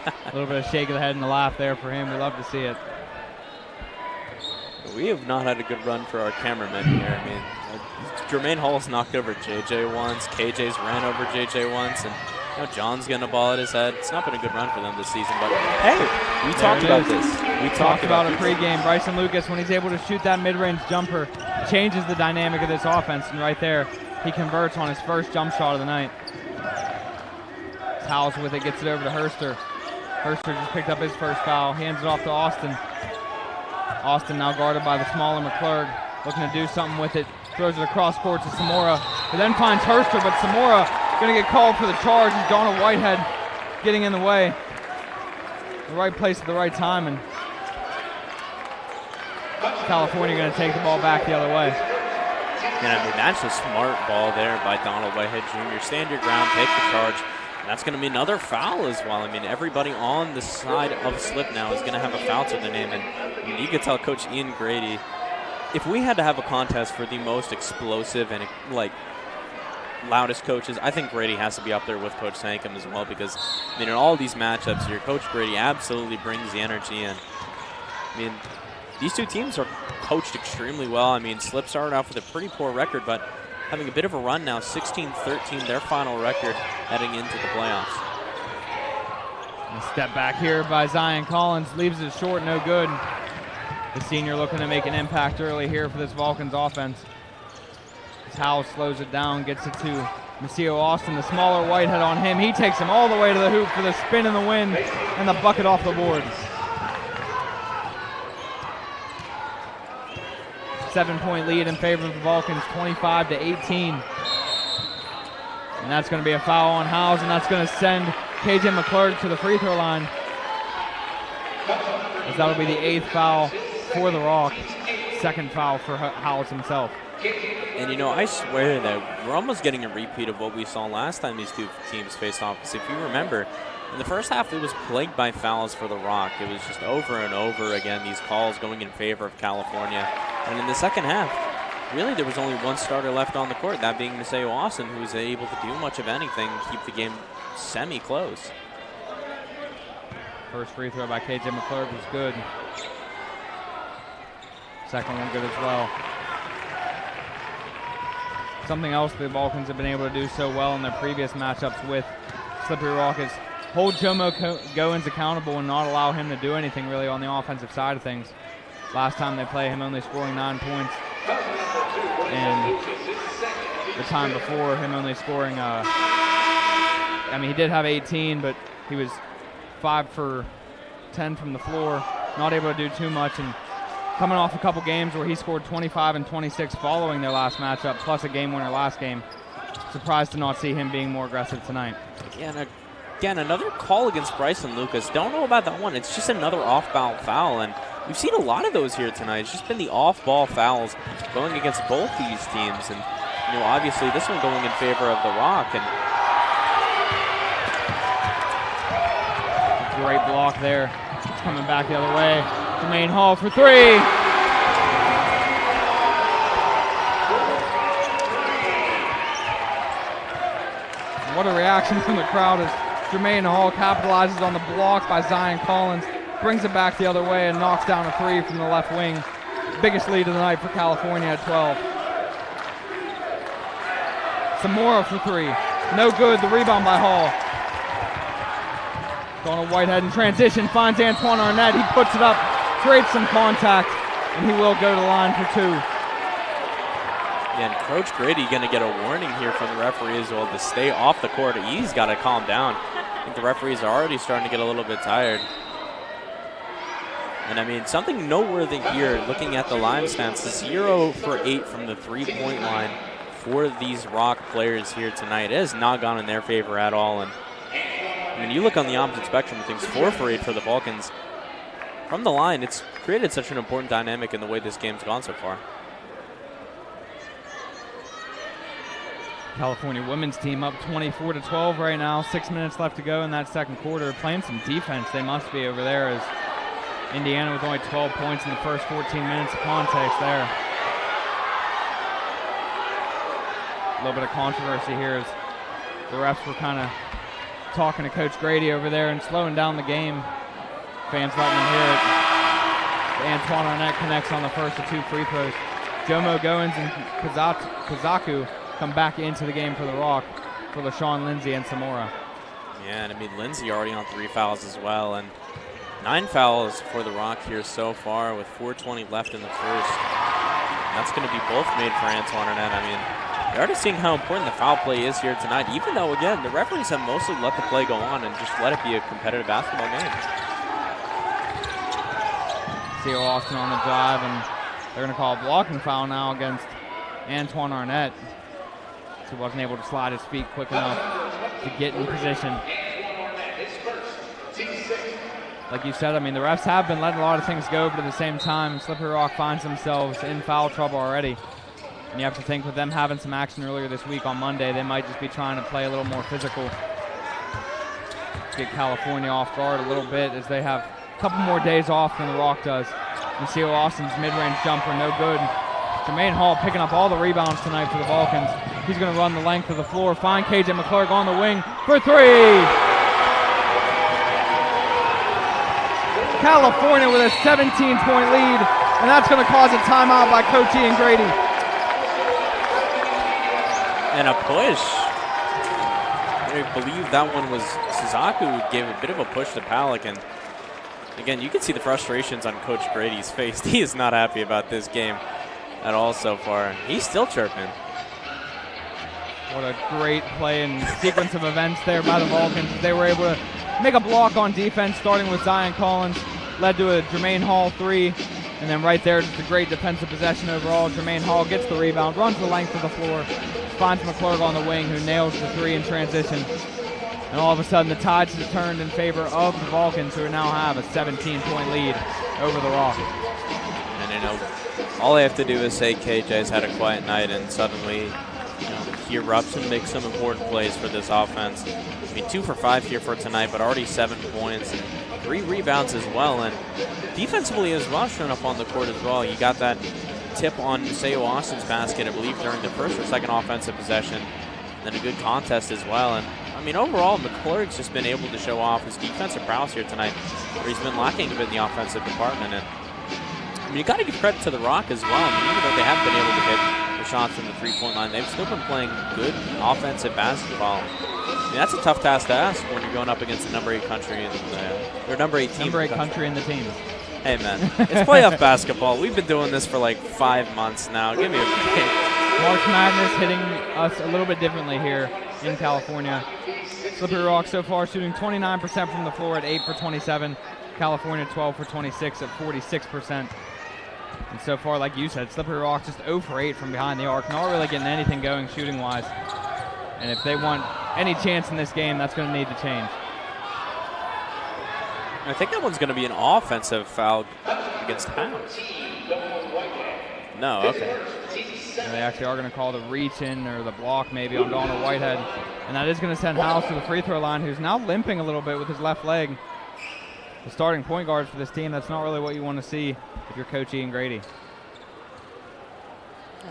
A: A little bit of shake of the head and a laugh there for him. We love to see it.
B: We have not had a good run for our cameramen here. I mean, Jermaine Hall's knocked over JJ once. KJ's ran over JJ once. And John's getting a ball at his head. It's not been a good run for them this season. But, hey, we talked about this. We talked about it pregame.
A: Bryson Lucas, when he's able to shoot that mid-range jumper, changes the dynamic of this offense. And right there, he converts on his first jump shot of the night. Howells with it, gets it over to Herster. Herster just picked up his first foul. Hands it off to Austin. Austin now guarded by the smaller McClurg. Looking to do something with it. Throws it across court to Samora. He then finds Herster, but Samora going to get called for the charge. He's gone to Whitehead, getting in the way. The right place at the right time, and California going to take the ball back the other way.
B: And I mean, that's a smart ball there by Donald Whitehead Jr. Stand your ground, take the charge. That's going to be another foul as well. I mean, everybody on the side of slip now is going to have a foul to their name. And you can tell Coach Ian Grady, if we had to have a contest for the most explosive and, loudest coaches, I think Grady has to be up there with Coach Sankum as well, because, I mean, in all these matchups here, Coach Grady absolutely brings the energy. And, I mean, these 2 teams are coached extremely well. I mean, Slip started off with a pretty poor record, but having a bit of a run now, 16-13, their final record heading into the playoffs.
A: A step back here by Zion Collins, leaves it short, no good. The senior looking to make an impact early here for this Vulcans offense. As Howell slows it down, gets it to Maceo Austin, the smaller Whitehead on him. He takes him all the way to the hoop for the spin in the wind and the bucket off the board. 7-point lead in favor of the Vulcans, 25-18. And that's going to be a foul on Howes, and that's going to send KJ McClurg to the free throw line. As that'll be the 8th foul for the Rock, 2nd foul for Howes himself.
B: And, you know, I swear that we're almost getting a repeat of what we saw last time these two teams faced off. Because if you remember, in the first half, it was plagued by fouls for the Rock. It was just over and over again, these calls going in favor of California. And in the second half, really there was only one starter left on the court, that being Maceo Austin, who was able to do much of anything, keep the game semi-close.
A: First free throw by KJ McClurg was good. Second one good as well. Something else the Vulcans have been able to do so well in their previous matchups with Slippery Rock is hold Jomo Goins accountable and not allow him to do anything really on the offensive side of things. Last time they played him only scoring 9 points. And the time before him only scoring, I mean, he did have 18, but he was 5 for 10 from the floor, not able to do too much. And coming off a couple games where he scored 25 and 26 following their last matchup, plus a game winner last game. Surprised to not see him being more aggressive tonight.
B: Yeah, and again, another call against Bryson Lucas. Don't know about that one. It's just another off-ball foul, and we've seen a lot of those here tonight. It's just been the off-ball fouls going against both these teams, and you know, obviously this one going in favor of the Rock. And
A: great block there. It's coming back the other way. Jermaine Hall for 3. What a reaction from the crowd as Jermaine Hall capitalizes on the block by Zion Collins, brings it back the other way and knocks down a 3 from the left wing. Biggest lead of the night for California at 12. Zamora for 3. No good, the rebound by Hall. Donald Whitehead in transition, finds Antoine Arnett. He puts it up, creates some contact, and he will go to the line for 2.
B: And Coach Grady going to get a warning here from the referee as well to stay off the court. He's got to calm down. I think the referees are already starting to get a little bit tired. And I mean, something noteworthy here, looking at the line stats, 0 for 8 from the three-point line for these Rock players here tonight. It has not gone in their favor at all. And I mean, you look on the opposite spectrum of things, 4 for 8 for the Vulcans. From the line, it's created such an important dynamic in the way this game's gone so far.
A: California women's team up 24-12 right now. 6 minutes left to go in that second quarter. Playing some defense, they must be over there, as Indiana with only 12 points in the first 14 minutes of context there. A little bit of controversy here as the refs were kind of talking to Coach Grady over there and slowing down the game. Fans letting them hear it. Antoine Arnett connects on the first of 2 free throws. Jomo Goins and Kazaku come back into the game for the Rock for LaShawn Lindsay and Zamora.
B: Yeah, and I mean, Lindsay already on 3 fouls as well, and 9 fouls for the Rock here so far with 4:20 left in the first. And that's going to be both made for Antoine Arnett. I mean, you're already seeing how important the foul play is here tonight, even though, again, the referees have mostly let the play go on and just let it be a competitive basketball game.
A: Theo Austin on the drive, and they're going to call a blocking foul now against Antoine Arnett. He wasn't able to slide his feet quick enough to get in position. Like you said, I mean, the refs have been letting a lot of things go, but at the same time, Slippery Rock finds themselves in foul trouble already. And you have to think with them having some action earlier this week on Monday, they might just be trying to play a little more physical. Get California off guard a little bit as they have a couple more days off than the Rock does. Maceo Austin's mid-range jumper, no good. Jermaine Hall picking up all the rebounds tonight for the Vulcans. He's going to run the length of the floor, find KJ McClurg on the wing for 3. California with a 17-point lead, and that's going to cause a timeout by Coach Ian Grady.
B: And a push. I believe that one was Suzaku who gave a bit of a push to Palick. And again, you can see the frustrations on Coach Grady's face. He is not happy about this game at all so far. He's still chirping.
A: What a great play and sequence of events there by the Vulcans. They were able to make a block on defense, starting with Zion Collins, led to a Jermaine Hall 3, and then right there, just a great defensive possession overall. Jermaine Hall gets the rebound, runs the length of the floor, finds McClurg on the wing, who nails the 3 in transition. And all of a sudden, the tides have turned in favor of the Vulcans, who now have a 17-point lead over the Rock.
B: And you know, all I have to do is say KJ's had a quiet night, and suddenly, he erupts and makes some important plays for this offense. I mean, 2 for 5 here for tonight, but already 7 points and 3 rebounds as well. And defensively as well, showing up on the court as well. You got that tip on Maseo Austin's basket, I believe, during the first or second offensive possession. And then a good contest as well. And I mean, overall, McClurg's just been able to show off his defensive prowess here tonight, where he's been lacking a bit in the offensive department. And I mean, you got to give credit to the Rock as well. I mean, even though they haven't been able to hit the shots from the three-point line, they've still been playing good offensive basketball. I mean, that's a tough task to ask when you're going up against the number 8 country and or number 8 team.
A: Number 8 country in the team.
B: Hey man, it's playoff basketball. We've been doing this for like 5 months now. Give me a break.
A: March Madness hitting us a little bit differently here in California. Slippery Rock so far shooting 29% from the floor at 8 for 27. California 12 for 26 at 46%. And so far, like you said, Slippery Rock just 0 for 8 from behind the arc. Not really getting anything going shooting-wise. And if they want any chance in this game, that's going to need to change.
B: I think that one's going to be an offensive foul against House. No, okay.
A: And they actually are going to call the reach-in or the block maybe on Donald Whitehead. And that is going to send House to the free throw line, who's now limping a little bit with his left leg. The starting point guard for this team, that's not really what you want to see if you're Coach Ian Grady.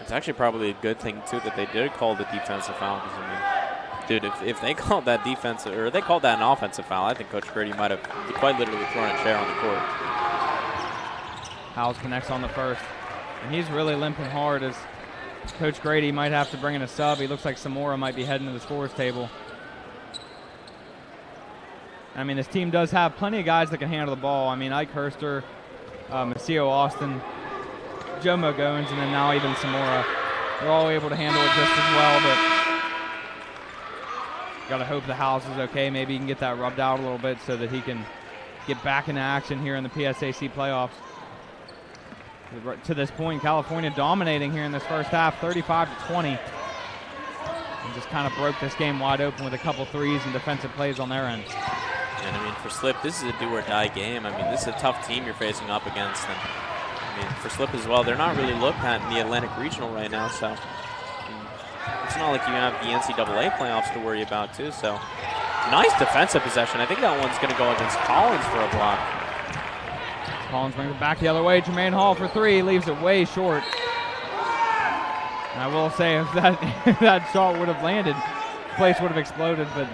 B: It's actually probably a good thing, too, that they did call the defensive foul. Because, I mean, dude, if they called that defensive, or they called that an offensive foul, I think Coach Grady might have quite literally thrown a chair on the court.
A: Howes connects on the first. And he's really limping hard as Coach Grady might have to bring in a sub. He looks like Samora might be heading to the scorer's table. I mean, this team does have plenty of guys that can handle the ball. I mean, Ike Herster, Maseo Austin, Joe Mogones, and then now even Samora. They're all able to handle it just as well, but got to hope the House is okay. Maybe he can get that rubbed out a little bit so that he can get back into action here in the PSAC playoffs. To this point, California dominating here in this first half, 35-20. And just kind of broke this game wide open with a couple threes and defensive plays on their end.
B: And I mean, for Slip, this is a do-or-die game. I mean, this is a tough team you're facing up against. And I mean, for Slip as well, they're not really looked at in the Atlantic Regional right now. So it's not like you have the NCAA playoffs to worry about, too. So nice defensive possession. I think that one's going to go against Collins for a block.
A: Collins brings it back the other way. Jermaine Hall for 3, leaves it way short. And I will say, if that shot would have landed, the place would have exploded, but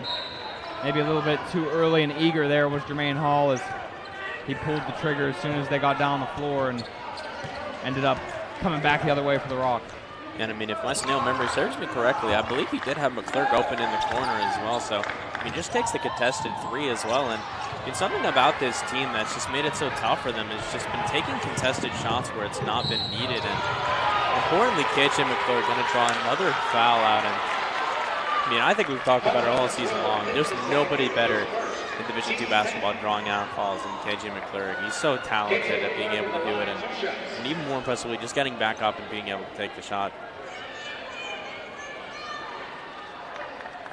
A: maybe a little bit too early and eager there was Jermaine Hall as he pulled the trigger as soon as they got down the floor and ended up coming back the other way for the Rock.
B: And I mean, if my snail memory serves me correctly, I believe he did have McClurg open in the corner as well. So, I mean, just takes the contested 3 as well. And it's something about this team that's just made it so tough for them is just been taking contested shots where it's not been needed. And importantly, KJ McClurg going to draw another foul out. And I mean, I think we've talked about it all season long. There's nobody better in Division II basketball drawing out fouls than KJ McClurg. He's so talented at being able to do it. And even more impressively, just getting back up and being able to take the shot.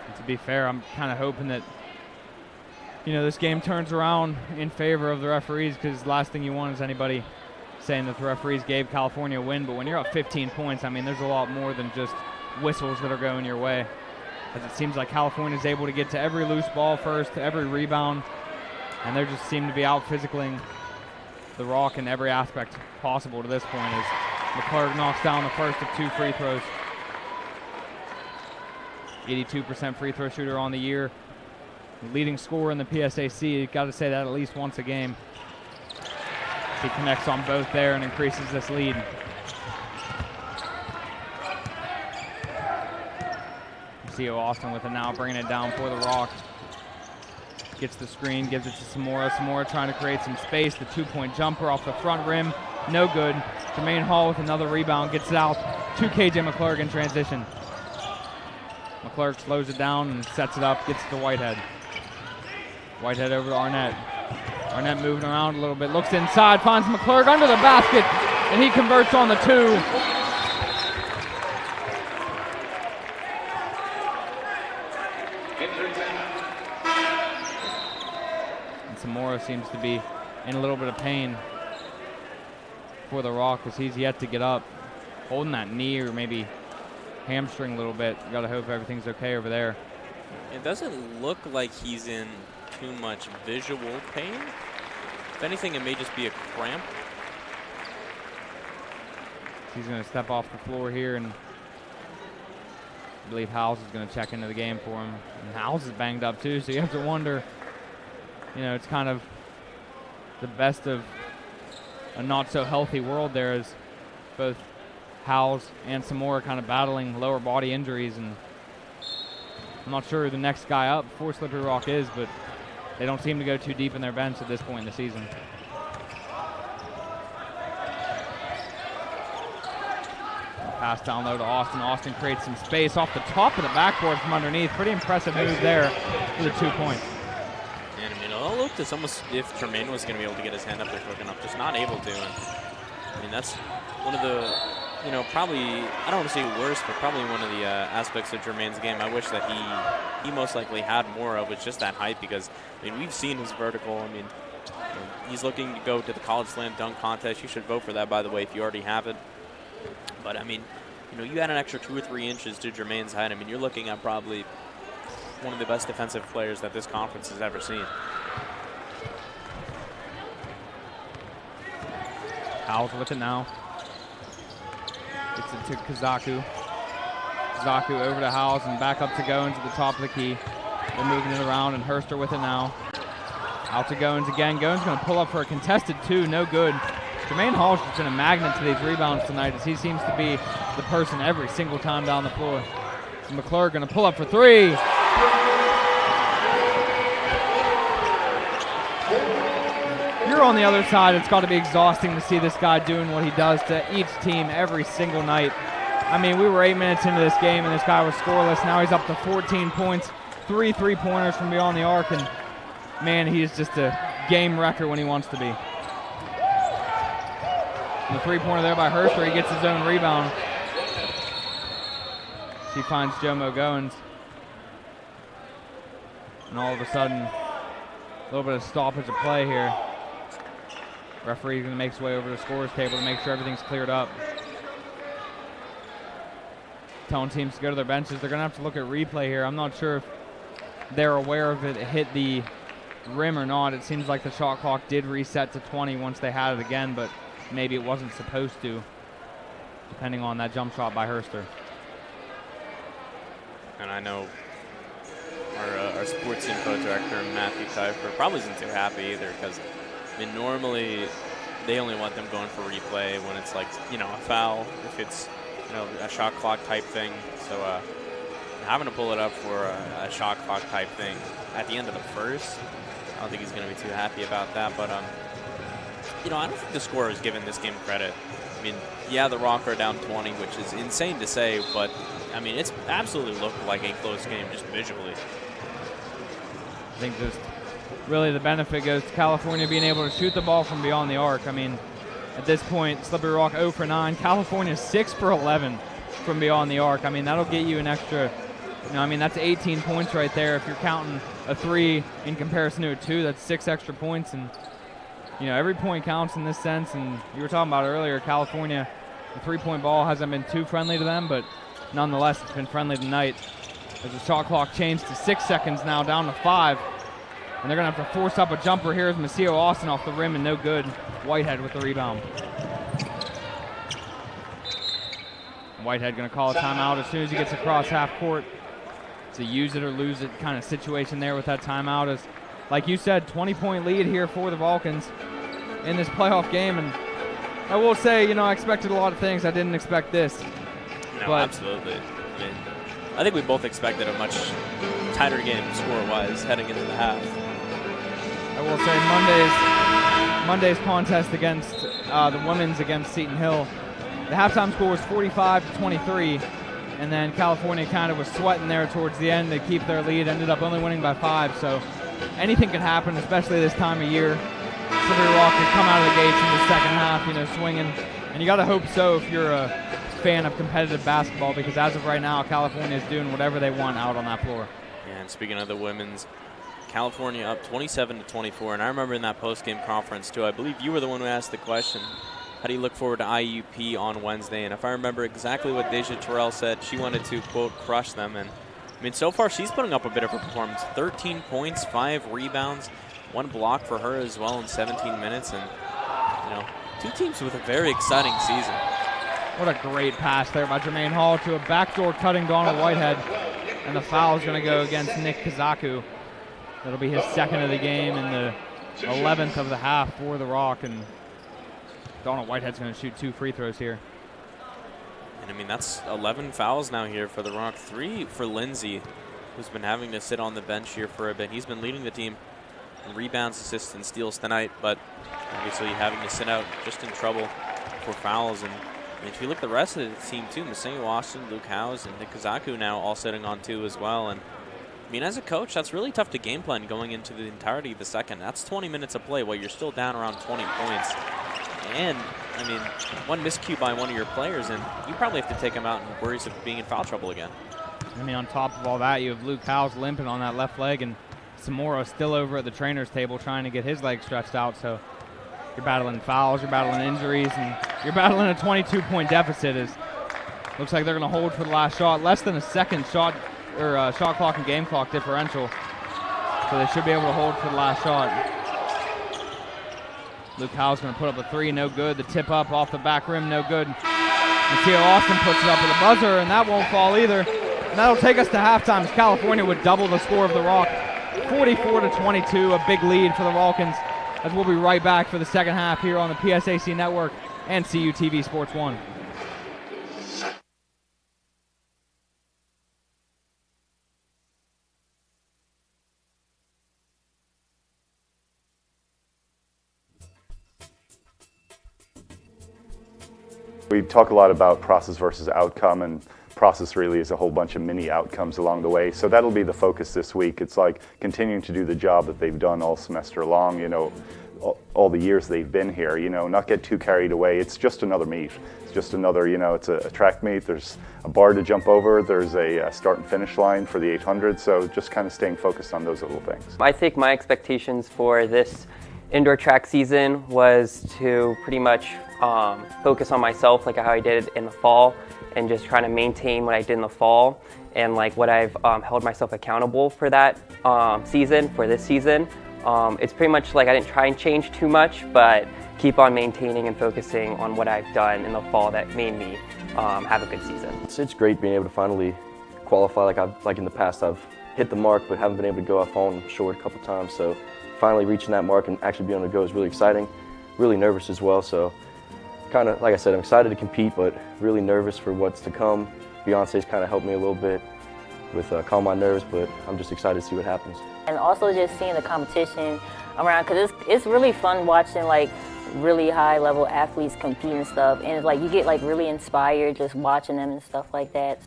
A: And to be fair, I'm kind of hoping that, you know, this game turns around in favor of the referees, because the last thing you want is anybody saying that the referees gave California a win. But when you're up 15 points, I mean, there's a lot more than just whistles that are going your way. As it seems like California's able to get to every loose ball first, to every rebound, and they just seem to be out physicaling the Rock in every aspect possible to this point as McClurg knocks down the first of 2 free throws. 82% free throw shooter on the year. Leading scorer in the PSAC. You've got to say that at least once a game. He connects on both there and increases this lead. Theo Austin with it now, bringing it down for the Rock. Gets the screen, gives it to Samora. Samora trying to create some space. The two-point jumper off the front rim, no good. Jermaine Hall with another rebound, gets it out to KJ McClurg in transition. McClurg slows it down and sets it up, gets it to Whitehead. Whitehead over to Arnett. Arnett moving around a little bit, looks inside, finds McClurg under the basket, and he converts on the two. And Samora seems to be in a little bit of pain for the Rock because he's yet to get up, holding that knee or maybe hamstring a little bit. You gotta hope everything's okay over there.
B: It doesn't look like he's in too much visual pain. If anything, it may just be a cramp.
A: He's going to step off the floor here, and I believe Howes is going to check into the game for him. And Howes is banged up too, so you have to wonder, you know, it's kind of the best of a not so healthy world there, as both Howes and Samora kind of battling lower body injuries, and I'm not sure who the next guy up for Slippery Rock is, but they don't seem to go too deep in their bench at this point in the season. Pass down low to Austin. Austin creates some space off the top of the backboard from underneath. Pretty impressive move there for the 2 points.
B: And I mean, it looked as almost if Jermaine was going to be able to get his hand up there quick enough, just not able to. And I mean, that's one of the, you know, probably, I don't want to say worst, but probably one of the aspects of Jermaine's game I wish that he most likely had more of, was just that height, because, I mean, we've seen his vertical. I mean, he's looking to go to the college slam dunk contest. You should vote for that, by the way, if you already have it. But, I mean, you know, you add an extra 2 or 3 inches to Jermaine's height. I mean, you're looking at probably one of the best defensive players that this conference has ever seen.
A: Howes with it now. Gets it to Kazaku. Kazaku over to Howes and back up to Goins at the top of the key. They're moving it around, and Hurster with it now. Out to Goins again. Goins going to pull up for a contested 2, no good. Jermaine Hall's just been a magnet to these rebounds tonight, as he seems to be the person every single time down the floor. So McClurg going to pull up for 3. You're on the other side. It's got to be exhausting to see this guy doing what he does to each team every single night. I mean, we were 8 minutes into this game, and this guy was scoreless. Now he's up to 14 points, 3 3-pointers from beyond the arc, and man, he is just a game wrecker when he wants to be. And the 3-pointer there by Hurster, he gets his own rebound. He finds Jomo Goins. And all of a sudden, a little bit of stoppage of play here. Referee's going to make his way over to the scorer's table to make sure everything's cleared up. Telling teams to go to their benches. They're going to have to look at replay here. I'm not sure if they're aware of it hit the rim or not. It seems like the shot clock did reset to 20 once they had it again, but maybe it wasn't supposed to, depending on that jump shot by Hurster.
B: And I know our sports info director, Matthew Kuyper, probably isn't too happy either, because I mean, normally they only want them going for replay when it's like, you know, a foul, if it's, you know, a shot clock type thing. So having to pull it up for a shot clock type thing at the end of the first, I don't think he's going to be too happy about that. But, you know, I don't think the scorer is giving this game credit. I mean, yeah, the Rock are down 20, which is insane to say, but, I mean, it's absolutely looked like a close game just visually.
A: I think just really the benefit goes to California being able to shoot the ball from beyond the arc. I mean, at this point, Slippery Rock 0 for 9. California 6 for 11 from beyond the arc. I mean, that'll get you an extra, you know, I mean, that's 18 points right there. If you're counting a 3 in comparison to a 2, that's 6 extra points. And, you know, every point counts in this sense. And you were talking about earlier, California, the 3-point ball hasn't been too friendly to them, but nonetheless, it's been friendly tonight. As the shot clock changed to 6 seconds now, down to 5. And they're going to have to force up a jumper here as Maceo Austin off the rim, and no good. Whitehead with the rebound. Whitehead going to call a timeout as soon as he gets across half court. It's a use it or lose it kind of situation there with that timeout. As, like you said, 20-point lead here for the Vulcans in this playoff game. And I will say, you know, I expected a lot of things. I didn't expect this.
B: No,
A: but
B: absolutely. I mean, I think we both expected a much tighter game score-wise heading into the half.
A: I will say Monday's contest against the women's against Seton Hill, the halftime score was 45-23, and then California kind of was sweating there towards the end to keep their lead, ended up only winning by 5, so anything could happen, especially this time of year. Slippery Rock could come out of the gates in the second half, swinging, and you got to hope so if you're a fan of competitive basketball, because as of right now, California is doing whatever they want out on that floor.
B: Yeah, and speaking of the women's, California up 27-24, and I remember in that post-game conference too, I believe you were the one who asked the question, how do you look forward to IUP on Wednesday? And if I remember exactly what Deja Terrell said, she wanted to, quote, crush them. And I mean, so far she's putting up a bit of a performance. 13 points, 5 rebounds, 1 block for her as well in 17 minutes. And, two teams with a very exciting season.
A: What a great pass there by Jermaine Hall to a backdoor cutting Donald Whitehead. And the foul is going to go against Nick Kazaku. That'll be his second of the game and the 11th of the half for the Rock. And Donald Whitehead's going to shoot 2 free throws here.
B: And I mean, that's 11 fouls now here for the Rock. 3 for Lindsay, who's been having to sit on the bench here for a bit. He's been leading the team in rebounds, assists, and steals tonight, but obviously having to sit out, just in trouble for fouls. And if you look at the rest of the team too, Massenio Austin, Luke Howes, and Nick Kazaku now all sitting on 2 as well. And I mean, as a coach, that's really tough to game plan going into the entirety of the second. That's 20 minutes of play while you're still down around 20 points. And, I mean, one miscue by one of your players, and you probably have to take him out and worries of being in foul trouble again.
A: I mean, on top of all that, you have Luke Howes limping on that left leg, and Samora still over at the trainer's table trying to get his leg stretched out. So you're battling fouls, you're battling injuries, and you're battling a 22-point deficit. Looks like they're going to hold for the last shot. Less than a second shot clock and game clock differential. So they should be able to hold for the last shot. Luke Howes going to put up a 3, no good. The tip up off the back rim, no good. Mateo Austin puts it up with a buzzer, and that won't fall either. And that'll take us to halftime as California would double the score of the Rock. 44-22, a big lead for the Vulcans, as we'll be right back for the second half here on the PSAC Network and CUTV Sports 1.
E: We talk a lot about process versus outcome, and process really is a whole bunch of mini outcomes along the way. So that'll be the focus this week. It's like continuing to do the job that they've done all semester long, all the years they've been here, not get too carried away. It's just another meet. It's just another, it's a track meet. There's a bar to jump over. There's a start and finish line for the 800. So just kind of staying focused on those little things.
G: I think my expectations for this indoor track season was to pretty much focus on myself, like how I did in the fall, and just trying to maintain what I did in the fall and like what I've held myself accountable for that season, for this season. It's pretty much like I didn't try and change too much, but keep on maintaining and focusing on what I've done in the fall that made me have a good season.
H: It's great being able to finally qualify. Like in the past, I've hit the mark, but haven't been able to go off on short a couple times. So finally reaching that mark and actually being able to go is really exciting. Really nervous as well. So kind of, like I said, I'm excited to compete, but really nervous for what's to come. Beyonce's kind of helped me a little bit with calm my nerves, but I'm just excited to see what happens.
I: And also just seeing the competition around, because it's really fun watching like really high level athletes compete and stuff, and it's like you get like really inspired just watching them and stuff like that.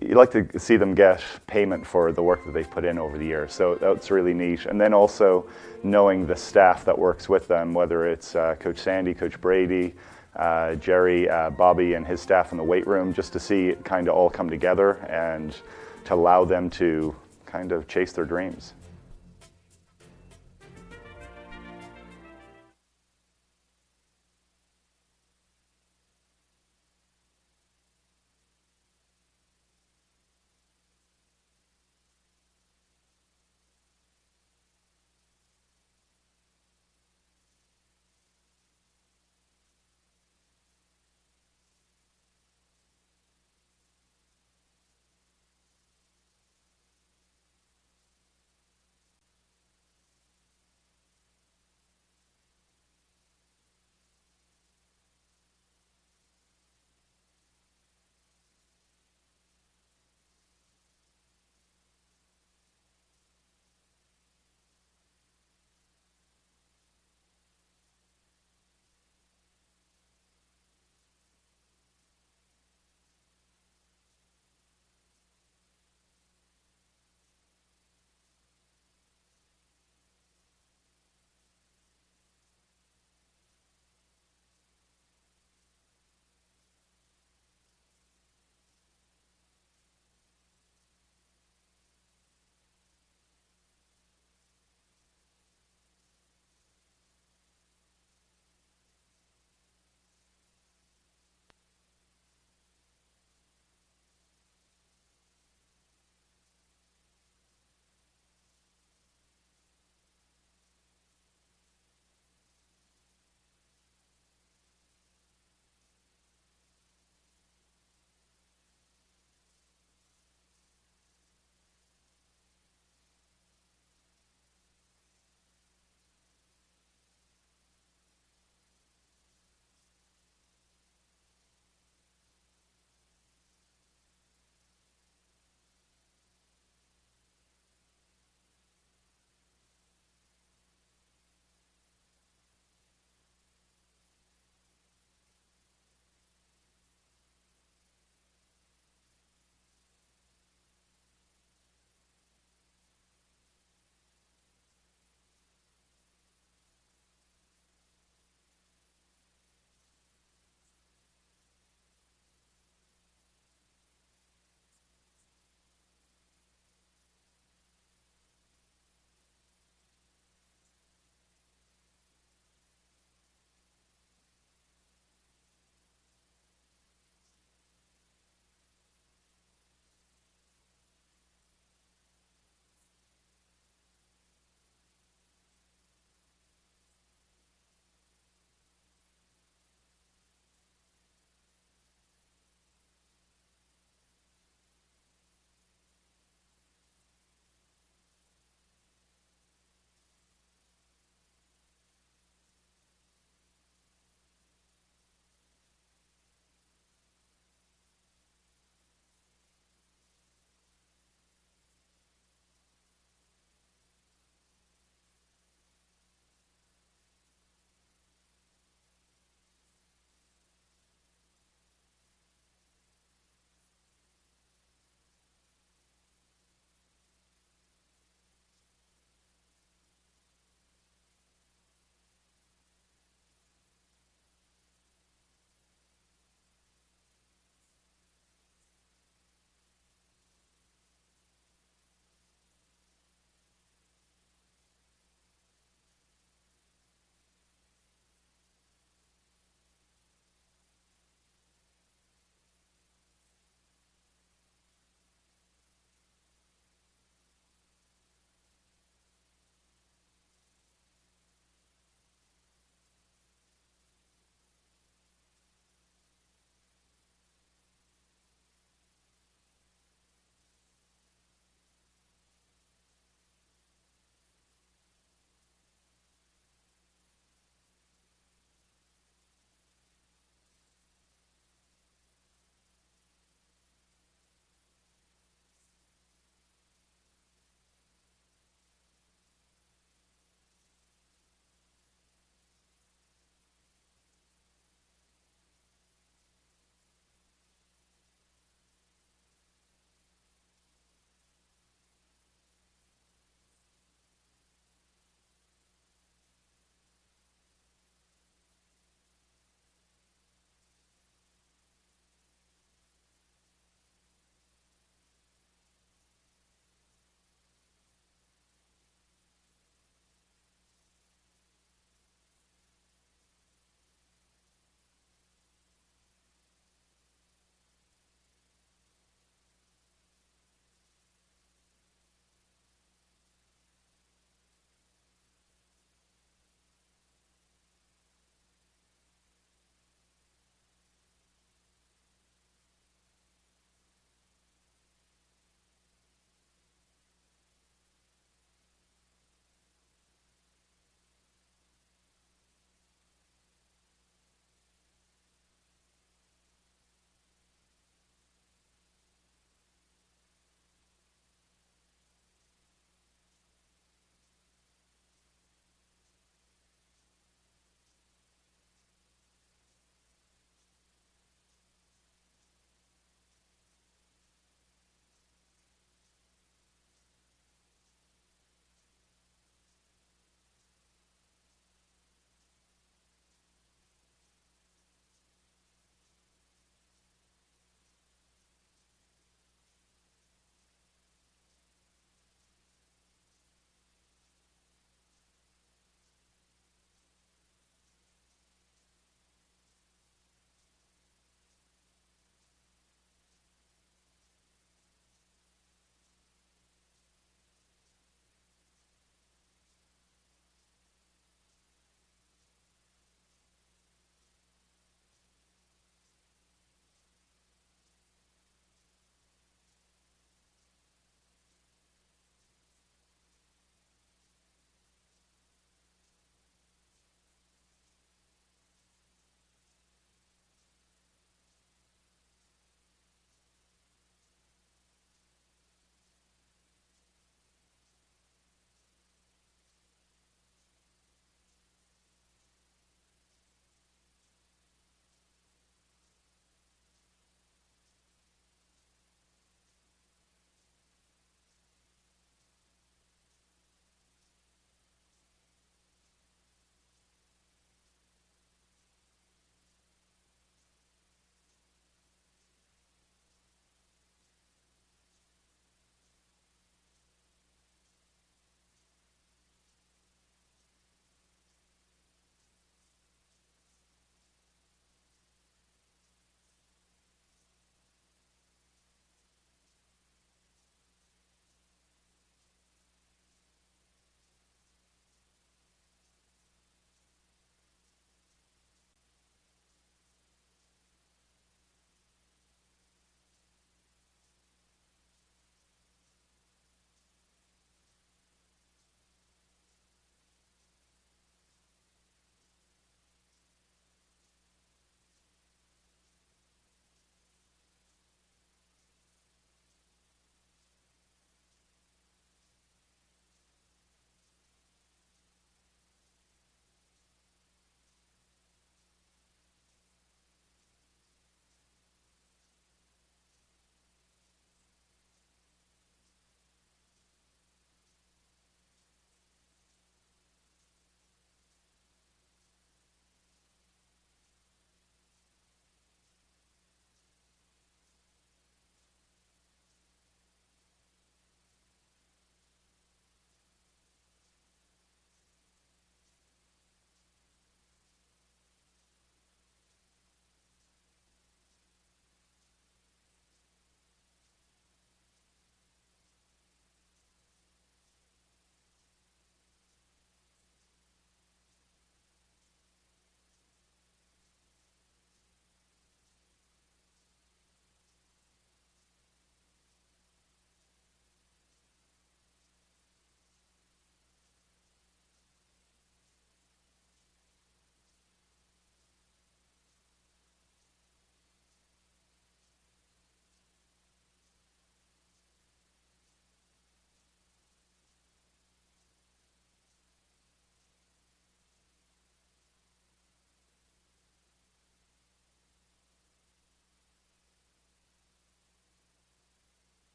E: You like to see them get payment for the work that they've put in over the years, so that's really neat. And then also knowing the staff that works with them, whether it's Coach Sandy, Coach Brady, Jerry, Bobby and his staff in the weight room, just to see it kind of all come together and to allow them to kind of chase their dreams.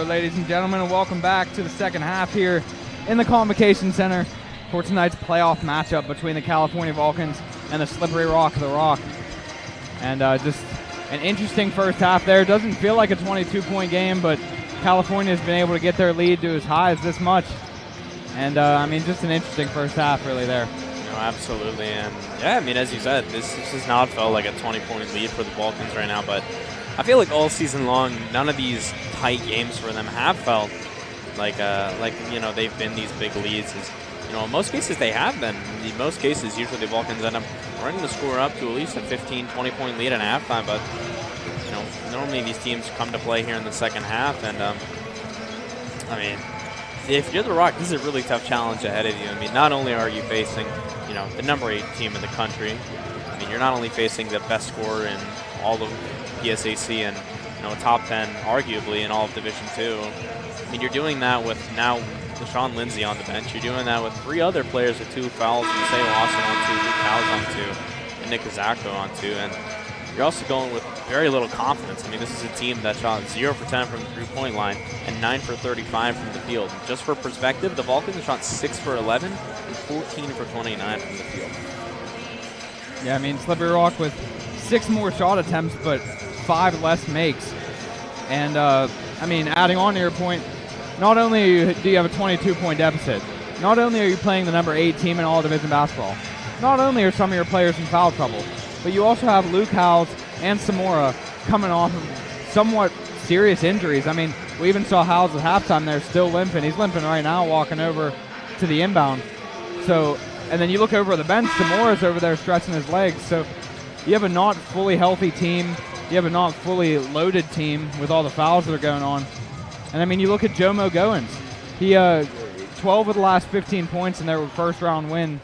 A: Hello, ladies and gentlemen, and welcome back to the second half here in the Convocation Center for tonight's playoff matchup between the California Vulcans and the Slippery Rock of the Rock. And just an interesting first half there. Doesn't feel like a 22-point game, but California's been able to get their lead to as high as this much. And, I mean, just an interesting first half really there.
B: No, absolutely. And, yeah, I mean, as you said, this has not felt like a 20-point lead for the Vulcans right now, but I feel like all season long, none of these tight games for them have felt like you know, they've been these big leads. You know, in most cases they have been. In most cases, usually the Vulcans end up running the score up to at least a 15, 20-point lead at halftime. But, you know, normally these teams come to play here in the second half. And, I mean, if you're the Rock, this is a really tough challenge ahead of you. I mean, not only are you facing, you know, the number 8 team in the country, I mean, you're not only facing the best scorer in all of PSAC and, you know, top 10 arguably in all of Division II. I mean, you're doing that with now LaShawn Lindsay on the bench. You're doing that with 3 other players with 2 fouls, Say Lawson on 2, Luke Howes on 2, and Nick Kazako on 2. And you're also going with very little confidence. I mean, this is a team that shot 0 for 10 from the 3-point line and 9 for 35 from the field. And just for perspective, the Vulcans shot 6 for 11 and 14 for 29 from the field.
A: Yeah, I mean, Slippery Rock with 6 more shot attempts, but 5 less makes. And, I mean, adding on to your point, not only do you have a 22-point deficit, not only are you playing the number 8 team in all division basketball, not only are some of your players in foul trouble, but you also have Luke Howes and Samora coming off of somewhat serious injuries. I mean, we even saw Howes at halftime there still limping. He's limping right now walking over to the inbound. So, and then you look over at the bench, Samora's over there stretching his legs. So you have a not fully healthy team. You have a not fully loaded team with all the fouls that are going on. And, I mean, you look at Jomo Goins. He 12 of the last 15 points in their first-round win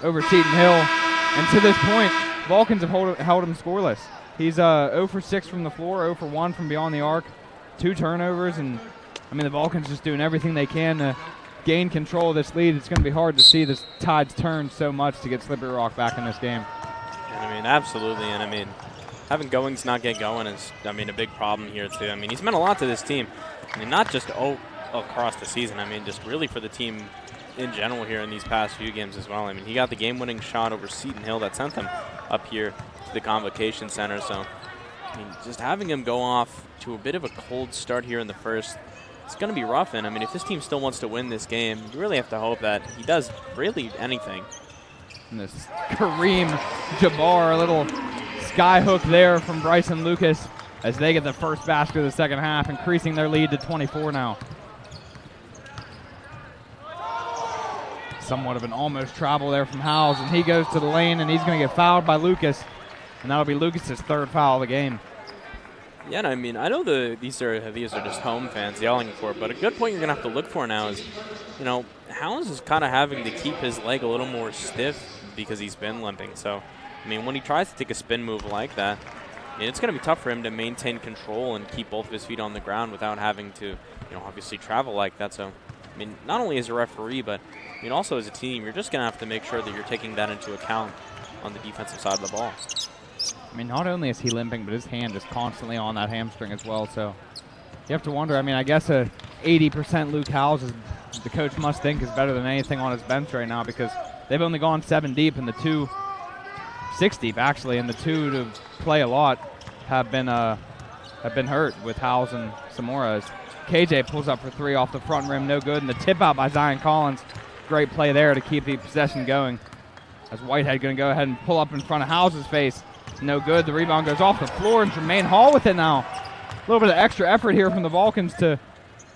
A: over Seton Hill. And to this point, Vulcans have held him scoreless. He's 0 for 6 from the floor, 0 for 1 from beyond the arc, 2 turnovers. And, I mean, the Vulcans just doing everything they can to gain control of this lead. It's going to be hard to see this tides turn so much to get Slippery Rock back in this game.
B: And, I mean, absolutely. And, I mean, having Goings not get going is, I mean, a big problem here, too. I mean, he's meant a lot to this team. I mean, not just across the season. I mean, just really for the team in general here in these past few games as well. I mean, he got the game-winning shot over Seton Hill that sent them up here to the Convocation Center. So, I mean, just having him go off to a bit of a cold start here in the first, it's going to be rough. And, I mean, if this team still wants to win this game, you really have to hope that he does really anything.
A: And this Kareem Jabbar, a little sky hook there from Bryson Lucas as they get the first basket of the second half, increasing their lead to 24 now. Somewhat of an almost travel there from Howes, and he goes to the lane, and he's going to get fouled by Lucas, and that'll be Lucas's 3rd foul of the game.
B: Yeah, and I mean, I know these are just home fans yelling for it, but a good point you're going to have to look for now is, you know, Howes is kind of having to keep his leg a little more stiff because he's been limping. So, I mean, when he tries to take a spin move like that, I mean, it's going to be tough for him to maintain control and keep both of his feet on the ground without having to, you know, obviously travel like that. So, I mean, not only as a referee, but I mean, also as a team, you're just going to have to make sure that you're taking that into account on the defensive side of the ball.
A: I mean, not only is he limping, but his hand is constantly on that hamstring as well. So you have to wonder. I mean, I guess a 80% Luke Howes, the coach must think, is better than anything on his bench right now because they've only gone 7 deep, and the 2 6 deep actually, and the 2 to play a lot have been hurt with Howes and Samora. As KJ pulls up for 3 off the front rim, no good, and the tip out by Zion Collins. Great play there to keep the possession going. As Whitehead going to go ahead and pull up in front of Howes' face. No good. The rebound goes off the floor, and Jermaine Hall with it now. A little bit of extra effort here from the Vulcans to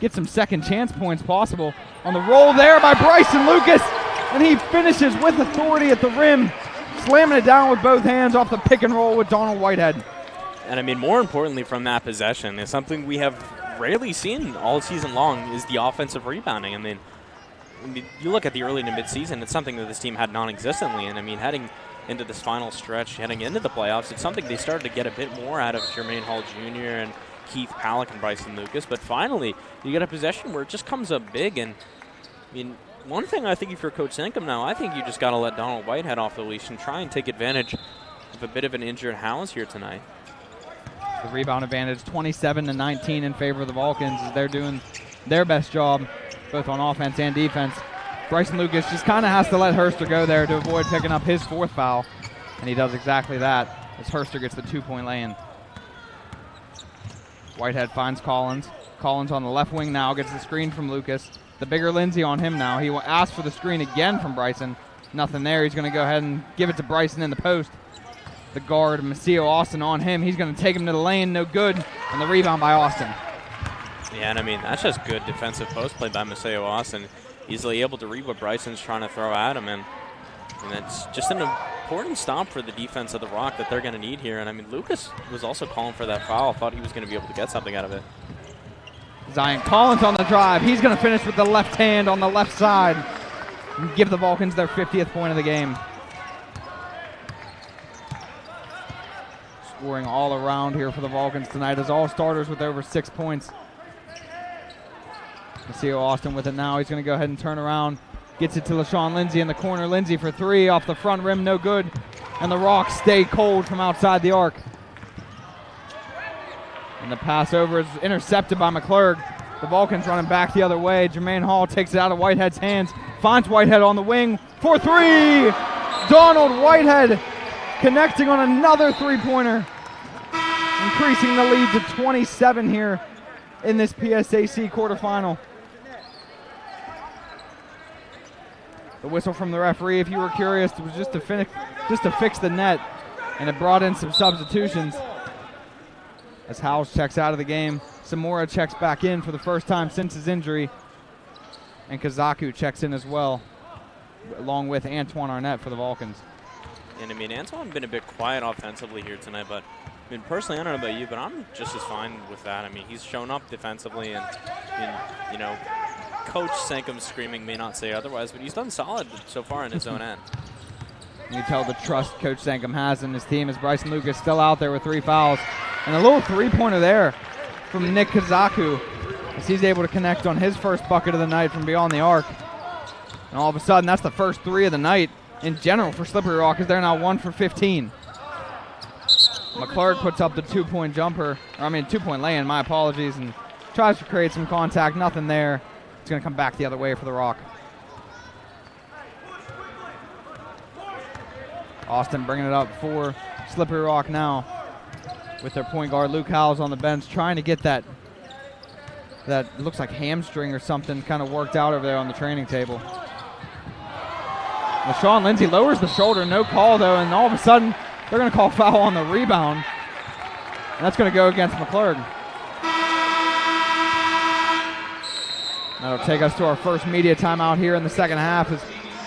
A: get some second chance points possible. On the roll there by Bryson Lucas, and he finishes with authority at the rim, slamming it down with both hands off the pick and roll with Donald Whitehead.
B: And I mean, more importantly from that possession is something we have rarely seen all season long is the offensive rebounding. I mean, you look at the early to mid-season, it's something that this team had non-existently. And I mean, heading into this final stretch, heading into the playoffs, it's something they started to get a bit more out of Jermaine Hall Jr. and Keith Palak and Bryson Lucas. But finally, you get a possession where it just comes up big. And I mean, one thing I think if you're Coach Sankum now, I think you just got to let Donald Whitehead off the leash and try and take advantage of a bit of an injured Howes here tonight.
A: The rebound advantage 27-19 in favor of the Vulcans as they're doing their best job both on offense and defense. Bryson Lucas just kind of has to let Herster go there to avoid picking up his 4th foul, and he does exactly that as Herster gets the 2-point lay-in. Whitehead finds Collins. Collins on the left wing now, gets the screen from Lucas. The bigger Lindsay on him now. He asks for the screen again from Bryson. Nothing there. He's going to go ahead and give it to Bryson in the post. The guard, Maceo Austin, on him. He's going to take him to the lane. No good. And the rebound by Austin.
B: Yeah, and I mean, that's just good defensive post play by Maceo Austin. Easily able to read what Bryson's trying to throw at him. And that's just an important stop for the defense of the Rock that they're going to need here. And I mean, Lucas was also calling for that foul. Thought he was going to be able to get something out of it.
A: Zion Collins on the drive. He's going to finish with the left hand on the left side and give the Vulcans their 50th point of the game. Scoring all around here for the Vulcans tonight as all starters with over 6 points. Maceo Austin with it now. He's going to go ahead and turn around. Gets it to LaShawn Lindsay in the corner. Lindsay for 3 off the front rim. No good. And the Rocks stay cold from outside the arc. And the pass over is intercepted by McClurg. The Vulcans running back the other way. Jermaine Hall takes it out of Whitehead's hands. Finds Whitehead on the wing for 3. Donald Whitehead connecting on another 3-pointer. Increasing the lead to 27 here in this PSAC quarterfinal. The whistle from the referee, if you were curious, was just to fix the net, and it brought in some substitutions. As Howes checks out of the game, Samora checks back in for the first time since his injury, and Kazaku checks in as well, along with Antoine Arnett for the Vulcans.
B: And I mean, Antoine been a bit quiet offensively here tonight, but I mean, personally, I don't know about you, but I'm just as fine with that. I mean, he's shown up defensively, and you know, Coach Sankum screaming may not say otherwise, but he's done solid so far in his own end.
A: You can tell the trust Coach Sankum has in his team as Bryson Lucas still out there with 3 fouls. And a little 3-pointer there from Nick Kazaku as he's able to connect on his first bucket of the night from beyond the arc. And all of a sudden, that's the first 3 of the night in general for Slippery Rock as they're now 1 for 15. McClurg puts up the 2-point jumper, 2-point lay-in, my apologies, and tries to create some contact. Nothing there. It's going to come back the other way for the Rock. Austin bringing it up for Slippery Rock now with their point guard Luke Howes on the bench, trying to get that looks like hamstring or something kind of worked out over there on the training table. LaShawn Lindsay lowers the shoulder, no call though, and all of a sudden they're going to call foul on the rebound, and that's going to go against McClurg. That'll take us to our first media timeout here in the second half as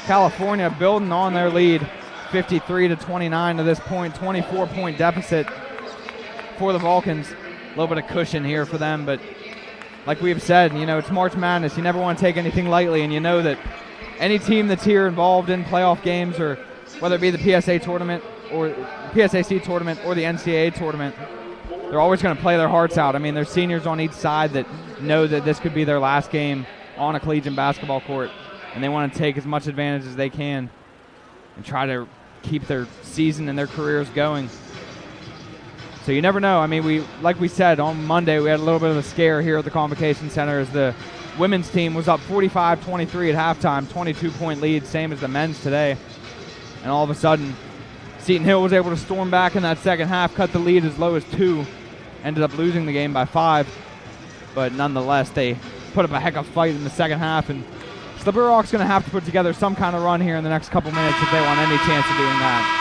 A: California building on their lead, 53-29 to this point, 24-point deficit for the Vulcans. A little bit of cushion here for them, but like we've said, you know, it's March Madness. You never want to take anything lightly, and you know that any team that's here involved in playoff games, or whether it be the PSA tournament or PSAC tournament or the NCAA tournament, they're always going to play their hearts out. I mean, there's seniors on each side that know that this could be their last game on a collegiate basketball court, and they want to take as much advantage as they can and try to keep their season and their careers going. So you never know. I mean, like we said, on Monday we had a little bit of a scare here at the Convocation Center as the women's team was up 45-23 at halftime, 22-point lead, same as the men's today. And all of a sudden, Seton Hill was able to storm back in that second half, cut the lead as low as 2, ended up losing the game by 5. But nonetheless, they put up a heck of a fight in the second half, and Slippery Rock's going to have to put together some kind of run here in the next couple minutes if they want any chance of doing that.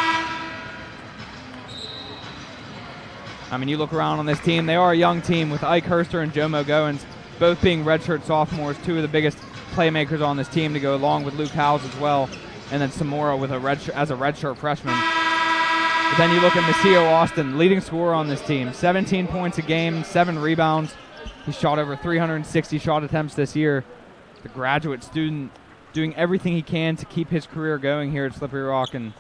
A: I mean, you look around on this team, they are a young team with Ike Herster and Jomo Goins, both being redshirt sophomores, 2 of the biggest playmakers on this team to go along with Luke Howes as well, and then Samora with as a redshirt freshman. But then you look at Maceo Austin, leading scorer on this team, 17 points a game, 7 rebounds. He shot over 360 shot attempts this year. The graduate student doing everything he can to keep his career going here at Slippery Rock, and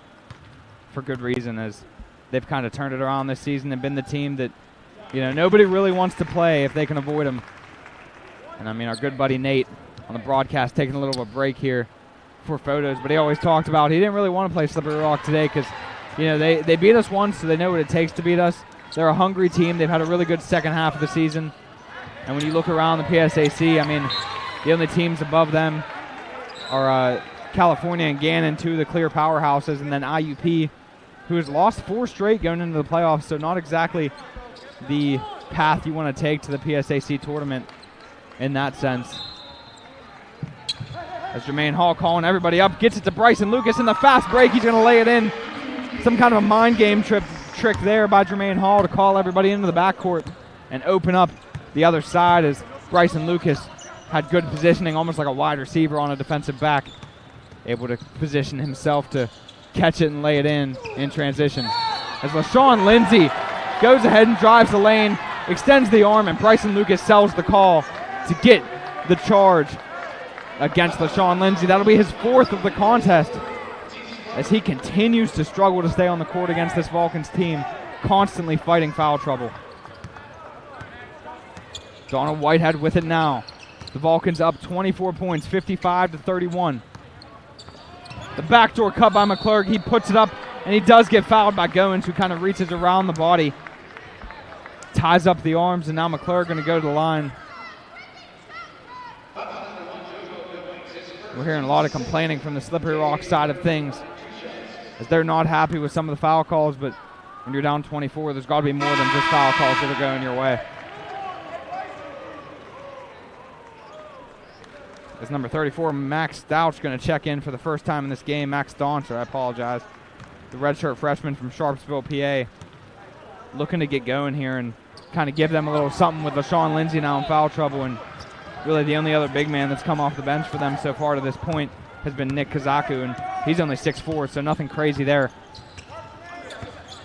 A: for good reason, as they've kind of turned it around this season and been the team that, you know, nobody really wants to play if they can avoid them. And I mean, our good buddy Nate on the broadcast taking a little of a break here for photos, but he always talked about he didn't really want to play Slippery Rock today because, you know, they beat us once, so they know what it takes to beat us. They're a hungry team. They've had a really good second half of the season. And when you look around the PSAC, I mean, the only teams above them are California and Gannon, two of the clear powerhouses, and then IUP, who has lost 4 straight going into the playoffs, so not exactly the path you want to take to the PSAC tournament in that sense. As Jermaine Hall calling everybody up, gets it to Bryson Lucas in the fast break. He's going to lay it in. Some kind of a mind game trick there by Jermaine Hall to call everybody into the backcourt and open up the other side, as Bryson Lucas had good positioning, almost like a wide receiver on a defensive back, able to position himself to catch it and lay it in transition. As LaShawn Lindsay goes ahead and drives the lane, extends the arm, and Bryson Lucas sells the call to get the charge against LaShawn Lindsay. That'll be his 4th of the contest, as he continues to struggle to stay on the court against this Vulcans team, constantly fighting foul trouble. Donald Whitehead with it now. The Vulcans up 24 points, 55-31. The backdoor cut by McClurg. He puts it up, and he does get fouled by Goins, who kind of reaches around the body, ties up the arms, and now McClurg going to go to the line. We're hearing a lot of complaining from the Slippery Rock side of things, as they're not happy with some of the foul calls, but when you're down 24, there's got to be more than just foul calls that are going your way. As number 34, Max Stouch, going to check in for the first time in this game. Max Dauncher, I apologize. The redshirt freshman from Sharpsville, PA, looking to get going here and kind of give them a little something with LaShawn Lindsay now in foul trouble. And really the only other big man that's come off the bench for them so far to this point has been Nick Kazaku, and he's only 6'4", so nothing crazy there.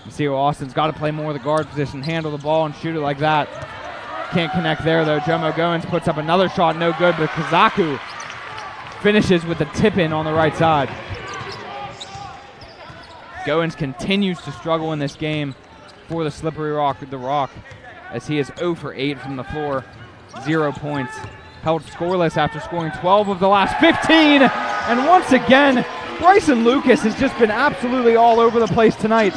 A: Macio Austin's got to play more of the guard position, handle the ball and shoot it like that. Can't connect there, though. Jomo Goins puts up another shot, no good, but Kazaku finishes with the tip-in on the right side. Goins continues to struggle in this game for the Slippery Rock, as he is 0 for 8 from the floor, 0 points. Held scoreless after scoring 12 of the last 15. And once again, Bryson Lucas has just been absolutely all over the place tonight,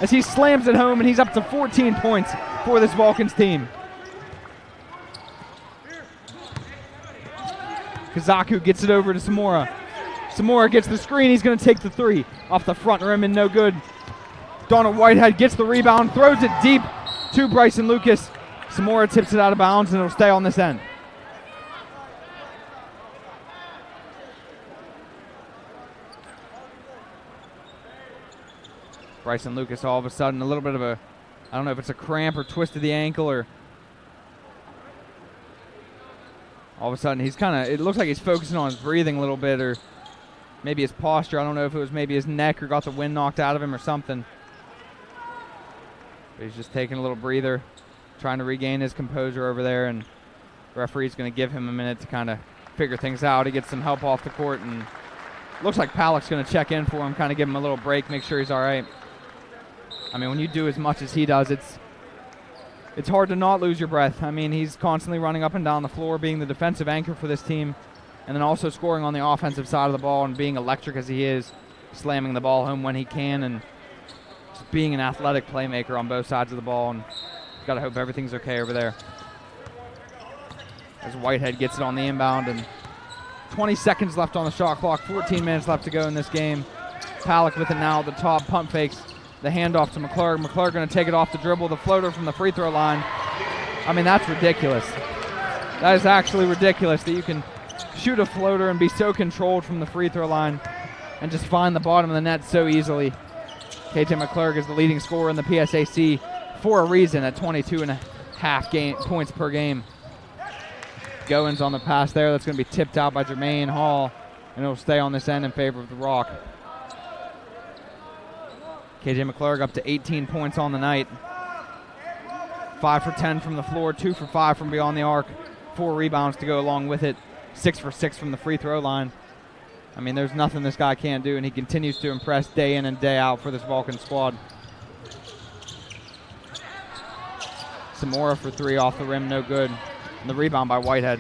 A: as he slams it home, and he's up to 14 points for this Vulcans team. Kazaku gets it over to Samora. Samora gets the screen. He's going to take the 3 off the front rim and no good. Donald Whitehead gets the rebound, throws it deep to Bryson Lucas. Samora tips it out of bounds, and it'll stay on this end. Bryson Lucas all of a sudden a little bit of a, I don't know if it's a cramp or twist of the ankle, or all of a sudden he's kind of, it looks like he's focusing on his breathing a little bit, or maybe his posture. I don't know if it was maybe his neck or got the wind knocked out of him or something. But he's just taking a little breather, trying to regain his composure over there, and the referee's going to give him a minute to kind of figure things out. He gets some help off the court, and looks like Palak's going to check in for him, kind of give him a little break, make sure he's all right. I mean, when you do as much as he does, it's hard to not lose your breath. I mean, he's constantly running up and down the floor, being the defensive anchor for this team, and then also scoring on the offensive side of the ball and being electric as he is, slamming the ball home when he can, and just being an athletic playmaker on both sides of the ball. And got to hope everything's okay over there. As Whitehead gets it on the inbound, and 20 seconds left on the shot clock, 14 minutes left to go in this game. Palak with it now at the top, pump fakes the handoff to McClurg. McClurg going to take it off the dribble, the floater from the free throw line. I mean, that's ridiculous. That is actually ridiculous that you can shoot a floater and be so controlled from the free throw line and just find the bottom of the net so easily. KJ McClurg is the leading scorer in the PSAC for a reason at 22.5 points per game. Goins on the pass there. That's going to be tipped out by Jermaine Hall, and it'll stay on this end in favor of the Rock. KJ McClurg up to 18 points on the night. 5 for 10 from the floor, 2 for 5 from beyond the arc, 4 rebounds to go along with it, 6 for 6 from the free throw line. I mean, there's nothing this guy can't do, and he continues to impress day in and day out for this Vulcan squad. Samora for 3 off the rim, no good. And the rebound by Whitehead.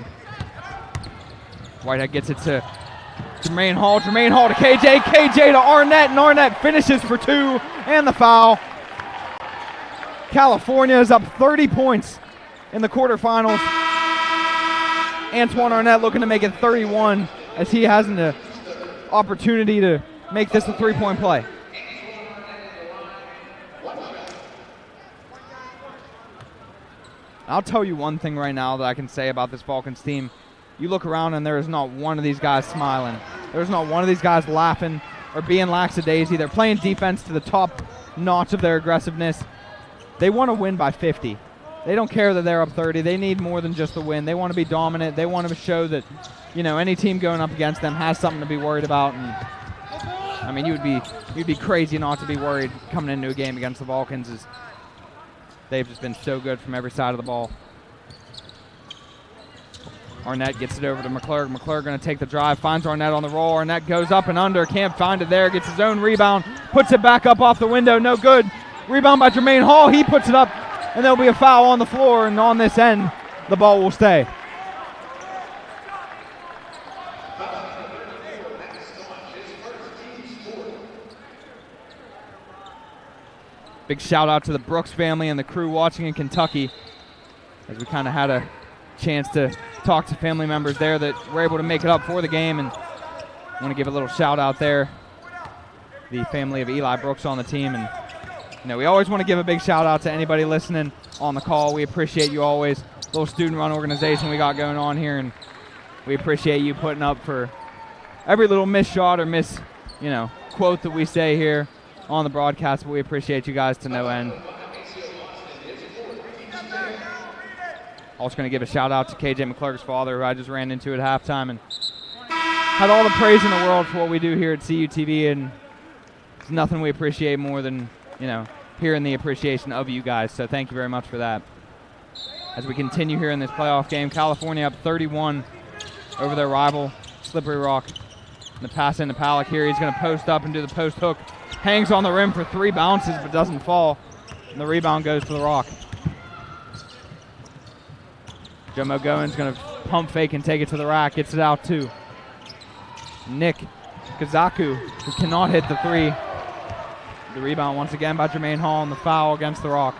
A: Whitehead gets it to Jermaine Hall. Jermaine Hall to KJ. KJ to Arnett, and Arnett finishes for 2, and the foul. California is up 30 points in the quarterfinals. Antoine Arnett looking to make it 31 as he has an opportunity to make this a 3-point play. I'll tell you one thing right now that I can say about this Vulcans team. You look around and there is not one of these guys smiling. There's not one of these guys laughing or being lackadaisy. They're playing defense to the top notch of their aggressiveness. They want to win by 50. They don't care that they're up 30. They need more than just the win. They want to be dominant. They want to show that, any team going up against them has something to be worried about. And I mean, you'd be crazy not to be worried coming into a game against the Vulcans, as they've just been so good from every side of the ball. Arnett gets it over to McClurg. McClurg going to take the drive, finds Arnett on the roll. Arnett goes up and under, can't find it there, gets his own rebound, puts it back up off the window, no good. Rebound by Jermaine Hall, he puts it up, and there'll be a foul on the floor, and on this end, the ball will stay. Big shout out to the Brooks family and the crew watching in Kentucky, as we kind of had a chance to talk to family members there that were able to make it up for the game, and I want to give a little shout out there, the family of Eli Brooks on the team. And we always want to give a big shout out to anybody listening on the call. We appreciate you always. Little student run organization we got going on here, and we appreciate you putting up for every little miss shot or miss quote that we say here on the broadcast, but we appreciate you guys to no end. Also going to give a shout out to KJ McClurg's father, who I just ran into at halftime and had all the praise in the world for what we do here at CUTV, and there's nothing we appreciate more than hearing the appreciation of you guys. So thank you very much for that. As we continue here in this playoff game, California up 31 over their rival, Slippery Rock. And the pass into Palick here. He's going to post up and do the post hook. Hangs on the rim for 3 bounces but doesn't fall. And the rebound goes to the Rock. Jomo Goins going to pump fake and take it to the rack. Gets it out to Nick Kazaku, who cannot hit the 3. The rebound once again by Jermaine Hall, and the foul against the Rock.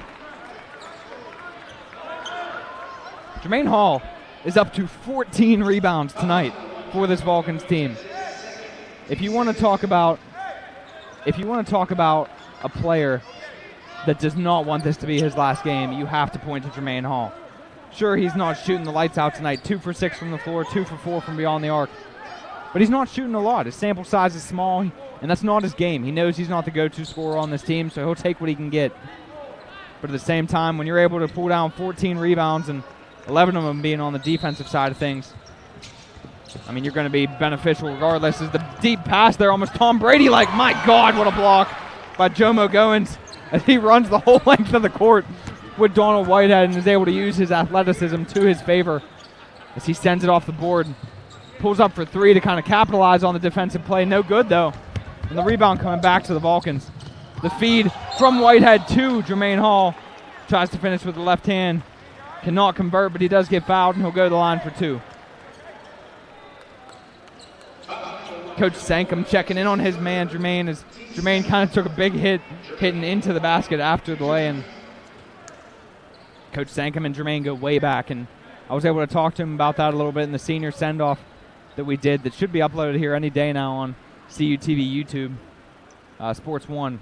A: Jermaine Hall is up to 14 rebounds tonight for this Vulcans team. If you want to talk about a player that does not want this to be his last game, you have to point to Jermaine Hall. Sure, he's not shooting the lights out tonight. 2 for 6 from the floor, 2 for 4 from beyond the arc. But he's not shooting a lot. His sample size is small, and that's not his game. He knows he's not the go-to scorer on this team, so he'll take what he can get. But at the same time, when you're able to pull down 14 rebounds and 11 of them being on the defensive side of things, I mean, you're going to be beneficial regardless. As the deep pass there, almost Tom Brady-like. My God, what a block by Jomo Goins as he runs the whole length of the court with Donald Whitehead and is able to use his athleticism to his favor as he sends it off the board. Pulls up for 3 to kind of capitalize on the defensive play. No good, though. And the rebound coming back to the Vulcans. The feed from Whitehead to Jermaine Hall. Tries to finish with the left hand. Cannot convert, but he does get fouled, and he'll go to the line for 2. Coach Sankum checking in on his man, Jermaine, as Jermaine kind of took a big hit, hitting into the basket after the lay-in. Coach Sankum and Jermaine go way back, and I was able to talk to him about that a little bit in the senior send-off that we did that should be uploaded here any day now on CUTV YouTube, Sports 1.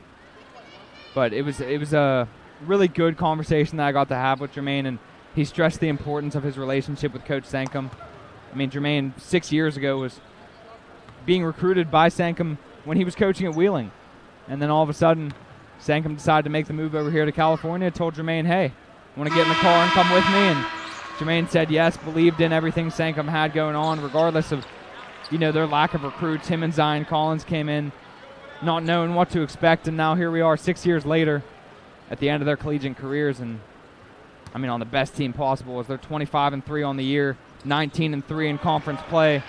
A: But it was a really good conversation that I got to have with Jermaine, and he stressed the importance of his relationship with Coach Sankum. I mean, Jermaine 6 years ago was being recruited by Sankum when he was coaching at Wheeling. And then all of a sudden, Sankum decided to make the move over here to California, told Jermaine, hey, want to get in the car and come with me? And Jermaine said yes, believed in everything Sankum had going on, regardless of, their lack of recruits. Him and Zion Collins came in not knowing what to expect, and now here we are 6 years later at the end of their collegiate careers, and I mean on the best team possible as they're 25-3 on the year, 19-3 in conference play,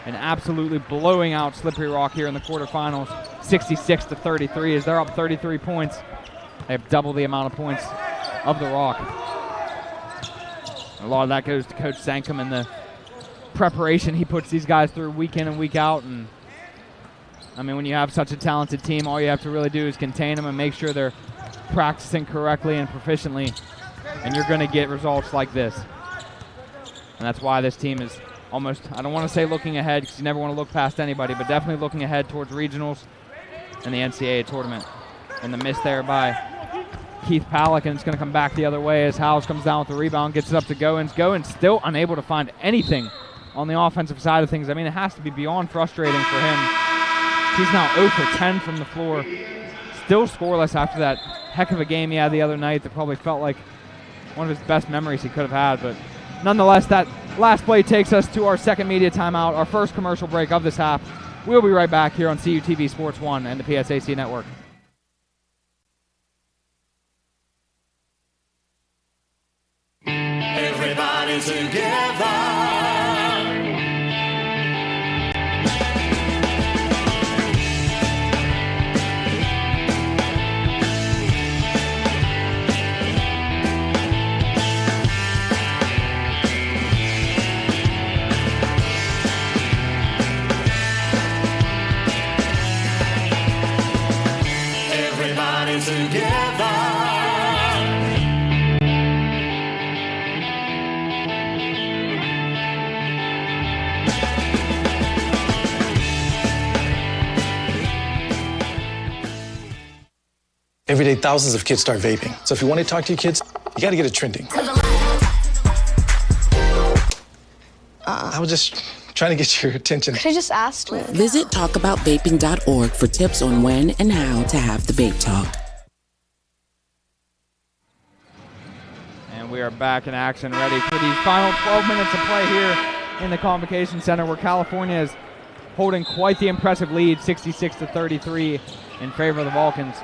A: and absolutely blowing out Slippery Rock here in the quarterfinals, 66-33 as they're up 33 points. They have double the amount of points of the Rock. A lot of that goes to Coach Sankum and the preparation he puts these guys through week in and week out. And I mean, when you have such a talented team, all you have to really do is contain them and make sure they're practicing correctly and proficiently, and you're going to get results like this. And that's why this team is almost, I don't want to say looking ahead because you never want to look past anybody, but definitely looking ahead towards regionals and the NCAA tournament. And the miss there by Keith Palick, and it's going to come back the other way as Howes comes down with the rebound, gets it up to Goins. Goins still unable to find anything on the offensive side of things. I mean, it has to be beyond frustrating for him. He's now 0 for 10 from the floor. Still scoreless after that heck of a game he had the other night that probably felt like one of his best memories he could have had. But nonetheless, that last play takes us to our second media timeout, our first commercial break of this half. We'll be right back here on CUTV Sports 1 and the PSAC Network.
J: Everybody together. Everybody together.
D: Every day, thousands of kids start vaping. So if you want to talk to your kids, you got to get it trending. I was just trying to get your attention.
K: Could I just ask you?
F: Visit talkaboutvaping.org for tips on when and how to have the vape talk.
A: And we are back in action, ready for these final 12 minutes of play here in the Convocation Center, where California is holding quite the impressive lead, 66-33 in favor of the Vulcans.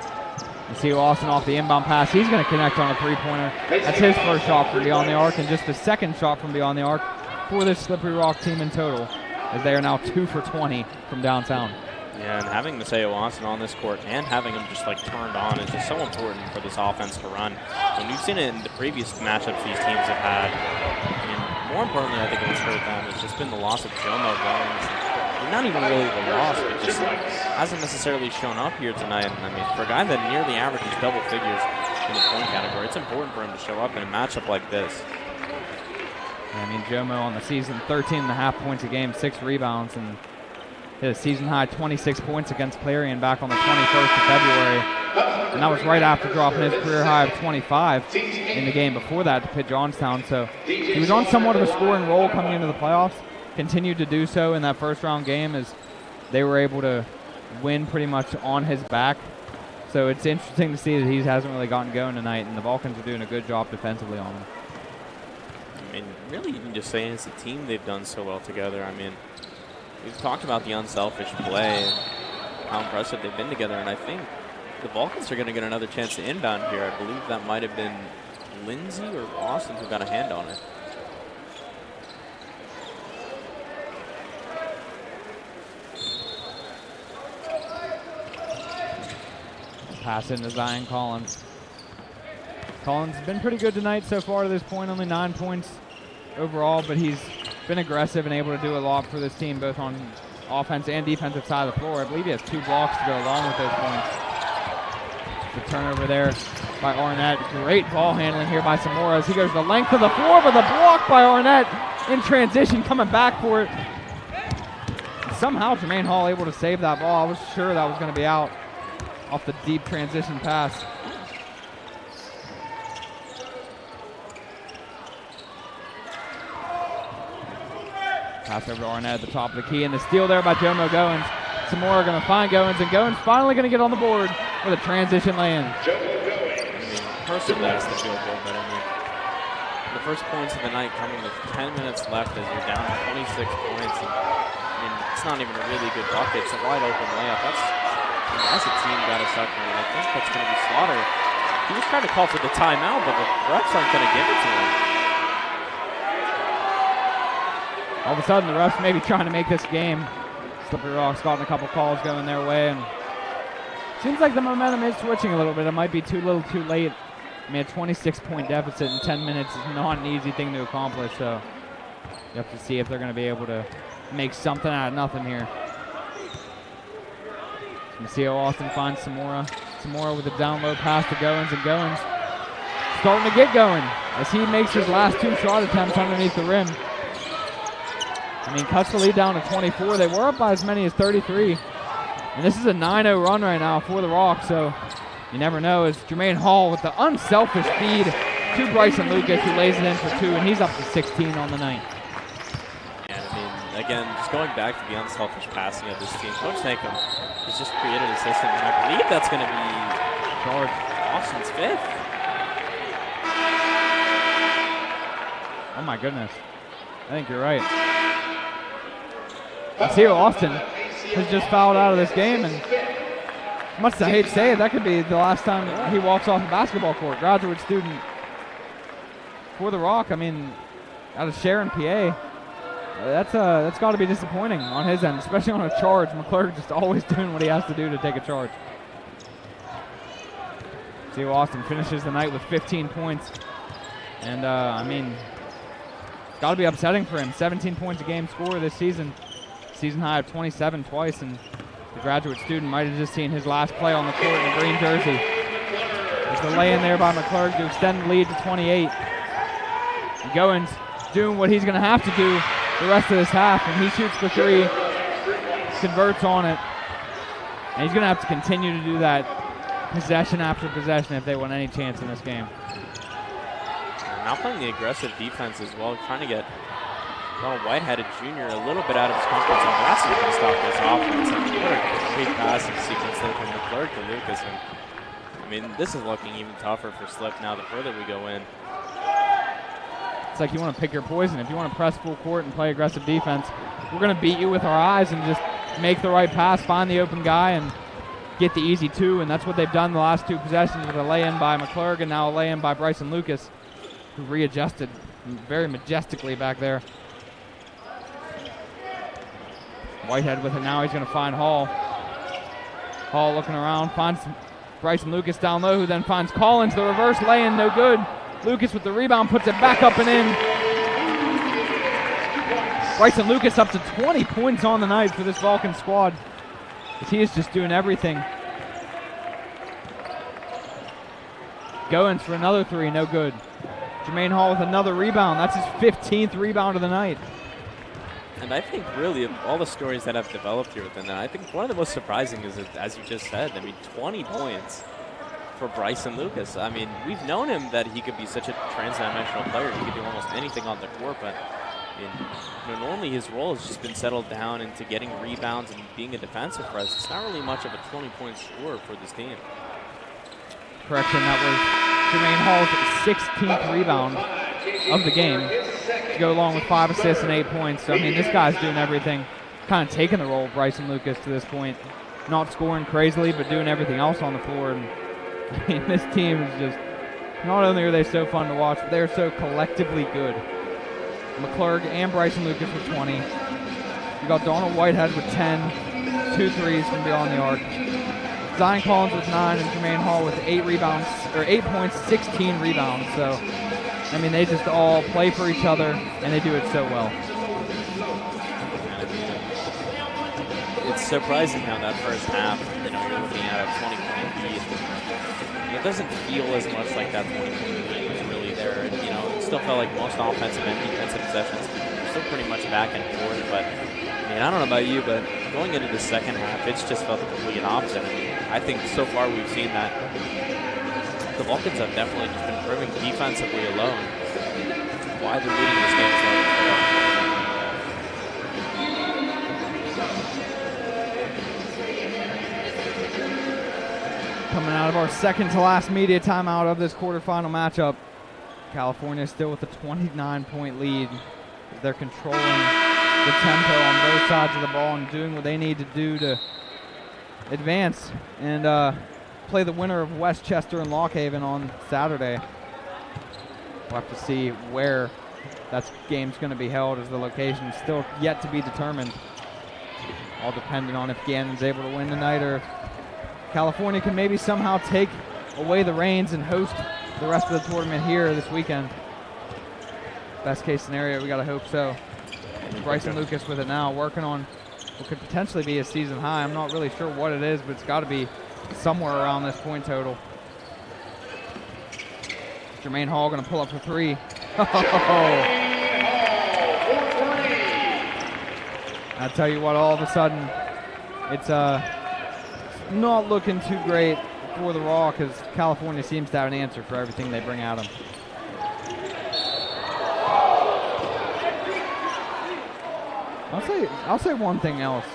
A: You see Austin off the inbound pass. He's going to connect on a three-pointer. That's his first shot from beyond the arc, and just the second shot from beyond the arc for this Slippery Rock team in total, as they are now 2 for 20 from downtown.
B: Yeah, and having Maseo Austin on this court and having him just like turned on is just so important for this offense to run. And we've seen it in the previous matchups these teams have had. I mean, more importantly, I think what's hurt them has just been the loss of Jomo Goins. Not even really the loss, but just hasn't necessarily shown up here tonight. And I mean, for a guy that nearly averages double figures in the point category, it's important for him to show up in a matchup like this.
A: I mean, Jomo on the season, 13.5 points a game, 6 rebounds, and hit a season-high 26 points against Clarion back on the 21st of February. And that was right after dropping his career high of 25 in the game before that to Pitt Johnstown. So he was on somewhat of a scoring roll coming into the playoffs. Continued to do so in that first-round game as they were able to win pretty much on his back. So it's interesting to see that he hasn't really gotten going tonight, and the Vulcans are doing a good job defensively on him.
B: I mean, really, you can just say as a team they've done so well together. I mean, we've talked about the unselfish play and how impressive they've been together, and I think the Vulcans are going to get another chance to inbound here. I believe that might have been Lindsay or Austin who got a hand on it.
A: Pass into Zion Collins. Collins has been pretty good tonight so far to this point, only 9 points overall, but he's been aggressive and able to do a lot for this team, both on offense and defensive side of the floor. I believe he has 2 blocks to go along with those points. The turnover there by Arnett. Great ball handling here by Zamora as he goes the length of the floor, but the block by Arnett in transition, coming back for it. And somehow Jermaine Hall able to save that ball. I was sure that was going to be out off the deep transition pass. Pass over to Arnett at the top of the key, and the steal there by Jomo Goins. Zamora going to find Goins, and Goins finally going to get on the board with a transition lay-in.
B: I mean, personally, that's the field goal, but I mean, the first points of the night coming with 10 minutes left as you're down 26 points. And, I mean, it's not even a really good bucket. It's a wide open layup. That's a team got a sucker, and I think that's going to be Slaughter. He was trying to call for the timeout, but the refs aren't going to give it to him.
A: All of a sudden, the refs may be trying to make this game. Slippery Rock's gotten a couple calls going their way, and seems like the momentum is switching a little bit. It might be too little too late. I mean, a 26-point deficit in 10 minutes is not an easy thing to accomplish, so you have to see if they're going to be able to make something out of nothing here. Maseo Austin finds Zamora. Samora with a down low pass to Goins, and Goins starting to get going as he makes his last 2 shot attempts underneath the rim. I mean, cuts the lead down to 24. They were up by as many as 33. And this is a 9-0 run right now for the Rock, so you never know. As Jermaine Hall with the unselfish feed to Bryson Lucas, who lays it in for 2, and he's up to 16 on the night.
B: And I mean, again, just going back to the unselfish passing of this team, Coach Nakem has just created a system, and I believe that's going to be George Austin's 5th.
A: Oh my goodness. I think you're right. Theo Austin has just fouled out of this game, and much as I hate to say it, that could be the last time he walks off the basketball court. Graduate student for the Rock. I mean, out of Sharon, PA. That's got to be disappointing on his end, especially on a charge. McClurg just always doing what he has to do to take a charge. Theo Austin finishes the night with 15 points, and I mean, it's got to be upsetting for him. 17 points a game scorer this season. Season high of 27 twice, and the graduate student might have just seen his last play on the court in a green jersey. There's the lay in there by McClurg to extend the lead to 28. And Goins doing what he's going to have to do the rest of this half, and he shoots for 3, converts on it, and he's going to have to continue to do that possession after possession if they want any chance in this game.
B: Now playing the aggressive defense as well, trying to get Whitehead Jr. a little bit out of his comfort zone. That's going to stop this offense. I mean, what a great passing sequence there from McClurg to Lucas. And, I mean, this is looking even tougher for Slip now the further we go in.
A: It's like you want to pick your poison. If you want to press full court and play aggressive defense, we're going to beat you with our eyes and just make the right pass, find the open guy, and get the easy 2. And that's what they've done the last 2 possessions with a lay-in by McClurg and now a lay-in by Bryson Lucas, who readjusted very majestically back there. Whitehead with it now. He's going to find Hall. Hall looking around, finds Bryson Lucas down low, who then finds Collins. The reverse lay-in, no good. Lucas with the rebound, puts it back up and in. Bryson Lucas up to 20 points on the night for this Vulcan squad, as he is just doing everything. Goins for another 3, no good. Jermaine Hall with another rebound. That's his 15th rebound of the night.
B: And I think really of all the stories that have developed here within that, I think one of the most surprising is that, as you just said, I mean, 20 points for Bryson Lucas. I mean, we've known him that he could be such a trans-dimensional player. He could do almost anything on the court, but normally his role has just been settled down into getting rebounds and being a defensive presence. It's not really much of a 20-point scorer for this team.
A: Correction, that was Jermaine Hall's 16th rebound of the game, to go along with 5 assists and 8 points. So, I mean, this guy's doing everything, kind of taking the role of Bryson Lucas to this point. Not scoring crazily, but doing everything else on the floor. And, I mean, this team is just, not only are they so fun to watch, but they're so collectively good. McClurg and Bryson Lucas with 20. You got Donald Whitehead with 10, 2 threes from beyond the arc. Zion Collins with 9, and Jermaine Hall with 8 rebounds, or 8 points, 16 rebounds. So, I mean, they just all play for each other, and they do it so well.
B: It's surprising how that first half, you're looking at a 20-point lead. It doesn't feel as much like that 20-point lead was really there. And, it still felt like most offensive and defensive possessions were still pretty much back and forth. But, I mean, I don't know about you, but going into the second half, it's just felt the complete opposite. I mean, I think so far we've seen that the Vulcans have definitely just been proving defensively alone why they're leading this game as well.
A: Coming out of our second to last media timeout of this quarterfinal matchup, California still with a 29-point lead. They're controlling the tempo on both sides of the ball and doing what they need to do to advance and play the winner of Westchester and Lockhaven on Saturday. We'll have to see where that game's going to be held, as the location is still yet to be determined. All dependent on if Gannon's able to win tonight, or if California can maybe somehow take away the reins and host the rest of the tournament here this weekend. Best case scenario, we got to hope so. Bryson Lucas with it now, working on what could potentially be a season high. I'm not really sure what it is, but it's got to be somewhere around this point total. Jermaine Hall going to pull up for 3. I tell you what, all of a sudden, it's not looking too great for the Raw because California seems to have an answer for everything they bring at them. I'll say one thing else.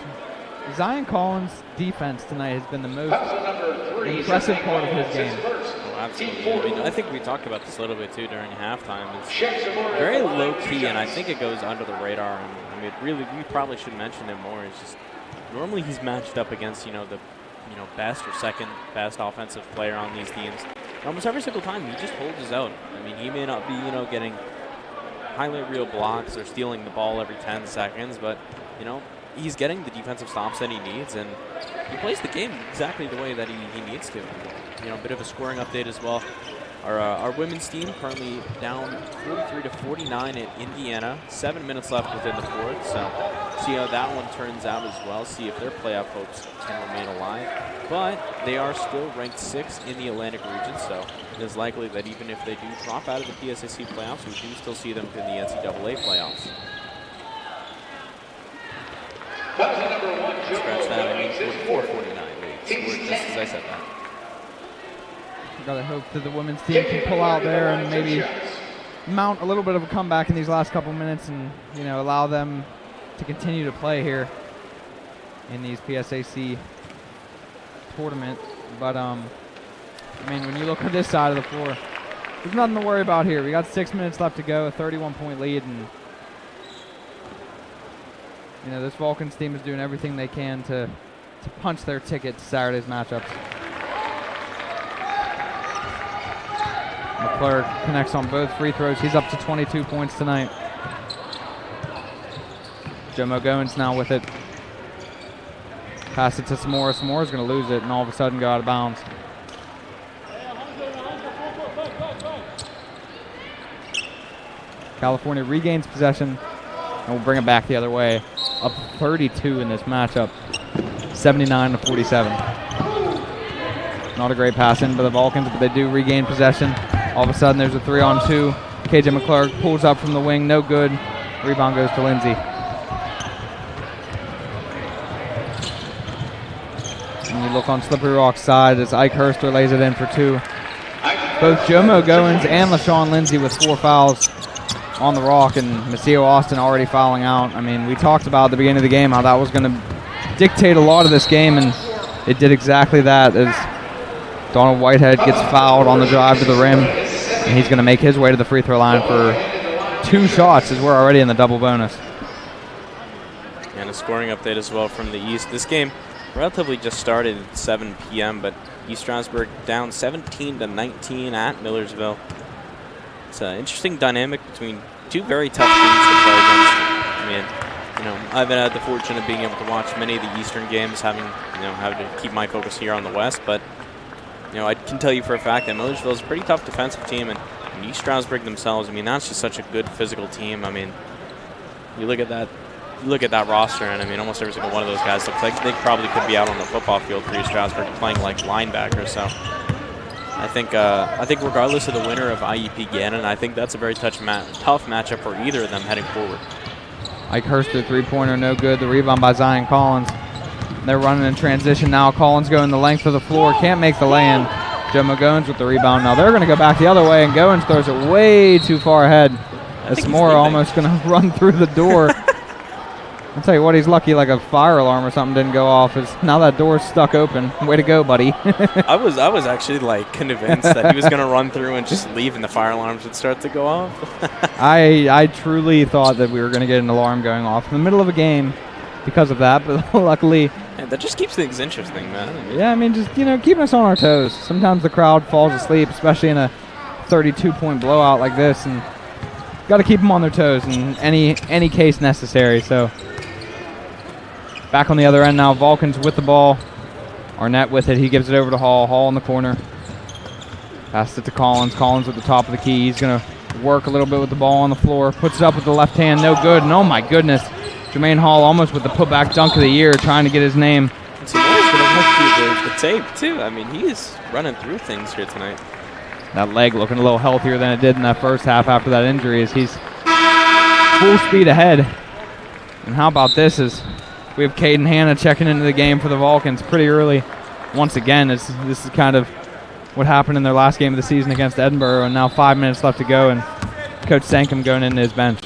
A: Zion Collins' defense tonight has been the most impressive part of his game.
B: Oh, absolutely. I mean, I think we talked about this a little bit too during halftime. It's very low key, and I think it goes under the radar. And I mean, really, we probably should mention him more. It's just normally he's matched up against the best or second best offensive player on these teams. Almost every single time he just holds his own. I mean, he may not be getting highlight reel blocks or stealing the ball every 10 seconds, but he's getting the defensive stops that he needs, and he plays the game exactly the way that he needs to. A bit of a scoring update as well. Our women's team currently down 43-49 at Indiana. 7 minutes left within the fourth, so see how that one turns out as well. See if their playoff hopes can remain alive. But they are still ranked 6th in the Atlantic region, so it is likely that even if they do drop out of the PSAC playoffs, we do still see them in the NCAA playoffs. Scratch that, I mean 44-49 leads, just as I said that.
A: Gotta hope that the women's team can pull out there and maybe mount a little bit of a comeback in these last couple minutes and, allow them to continue to play here in these PSAC tournament. But, when you look at this side of the floor, there's nothing to worry about here. We got 6 minutes left to go, a 31-point lead, and this Vulcans team is doing everything they can to punch their ticket to Saturday's matchups. McClurg connects on both free throws. He's up to 22 points tonight. Jomo Goins now with it. Pass it to Samora. Samora's going to lose it and all of a sudden go out of bounds. California regains possession and will bring it back the other way. Up 32 in this matchup. 79-47. Not a great pass in by the Vulcans, but they do regain possession. All of a sudden, there's a 3-on-2. KJ McClurg pulls up from the wing, no good. Rebound goes to Lindsay. And you look on Slippery Rock's side as Ike Herster lays it in for 2. Both Jomo Goins and LaShawn Lindsay with 4 fouls on the Rock, and Maceo Austin already fouling out. I mean, we talked about at the beginning of the game how that was going to dictate a lot of this game, and it did exactly that as Donald Whitehead gets fouled on the drive to the rim, and he's going to make his way to the free throw line for 2 shots as we're already in the double bonus.
B: And a scoring update as well from the East. This game relatively just started at 7 p.m., but East Stroudsburg down 17-19 at Millersville. It's an interesting dynamic between 2 very tough teams to play against. I mean, I've had the fortune of being able to watch many of the Eastern games, having to keep my focus here on the West, but I can tell you for a fact that Millersville is a pretty tough defensive team, and East Stroudsburg themselves, that's just such a good physical team. I mean, you look at that roster, and almost every single one of those guys looks like they probably could be out on the football field for East Stroudsburg playing like linebackers. So I think regardless of the winner of IEP Gannon, I think that's a very tough matchup for either of them heading forward.
A: Ike Herster, 3-pointer, no good. The rebound by Zion Collins. They're running in transition now. Collins going the length of the floor. Can't make the lay-in. Jomo Goins with the rebound. Now they're going to go back the other way, and Goins throws it way too far ahead. As Samora almost going to run through the door. I'll tell you what, he's lucky like a fire alarm or something didn't go off. Now that door's stuck open. Way to go, buddy.
B: I was actually convinced that he was going to run through and just leave and the fire alarms would start to go off.
A: I truly thought that we were going to get an alarm going off in the middle of a game because of that, but luckily...
B: Yeah, that just keeps things interesting, man.
A: Just, keeping us on our toes. Sometimes the crowd falls asleep, especially in a 32-point blowout like this, and got to keep them on their toes in any case necessary, so... Back on the other end now, Vulcans with the ball. Arnett with it. He gives it over to Hall. Hall in the corner. Passes it to Collins. Collins at the top of the key. He's going to work a little bit with the ball on the floor. Puts it up with the left hand. No good. And oh, my goodness. Jermaine Hall almost with the putback dunk of the year trying to get his name.
B: Samora's just going to look through the tape, too. I mean, he is running through things here tonight.
A: That leg looking a little healthier than it did in that first half after that injury as he's full speed ahead. And how about this is we have Caden Hanna checking into the game for the Vulcans pretty early. Once again, this is kind of what happened in their last game of the season against Edinburgh, and now 5 minutes left to go, and Coach Sankum going into his bench.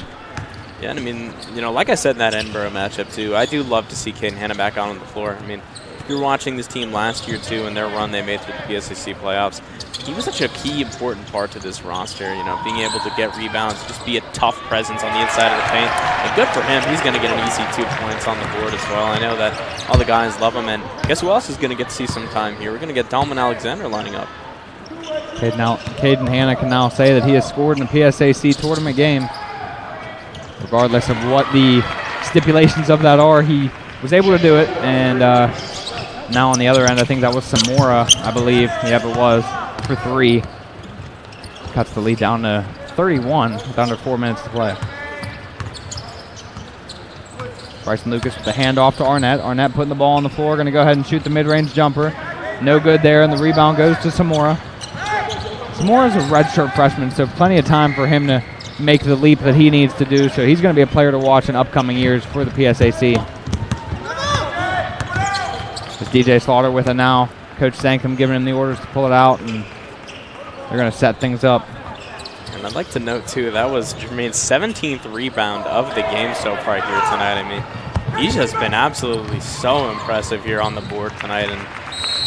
B: Yeah, and I mean, like I said in that Edinburgh matchup, too, I do love to see Caden Hanna back out on the floor. I mean, if you were watching this team last year, too, and their run they made through the PSAC playoffs, he was such a key, important part to this roster, being able to get rebounds, just be a tough presence on the inside of the paint. And good for him. He's going to get an easy 2 points on the board as well. I know that all the guys love him, and guess who else is going to get to see some time here? We're going to get Dalman Alexander lining up.
A: Caden Hanna can now say that he has scored in a PSAC tournament game. Regardless of what the stipulations of that are, he was able to do it. And now on the other end, I think that was Samora, I believe. Yep, it was, for 3. Cuts the lead down to 31 with under 4 minutes to play. Bryson Lucas with the handoff to Arnett. Arnett putting the ball on the floor, going to go ahead and shoot the mid-range jumper. No good there, and the rebound goes to Samora. Samora's a redshirt freshman, so plenty of time for him to make the leap that he needs to do. So he's going to be a player to watch in upcoming years for the PSAC. It's DJ Slaughter with it now. Coach Sankum giving him the orders to pull it out, and they're going to set things up.
B: And I'd like to note, too, that was Jermaine's 17th rebound of the game so far here tonight. I mean, he's just been absolutely so impressive here on the board tonight. And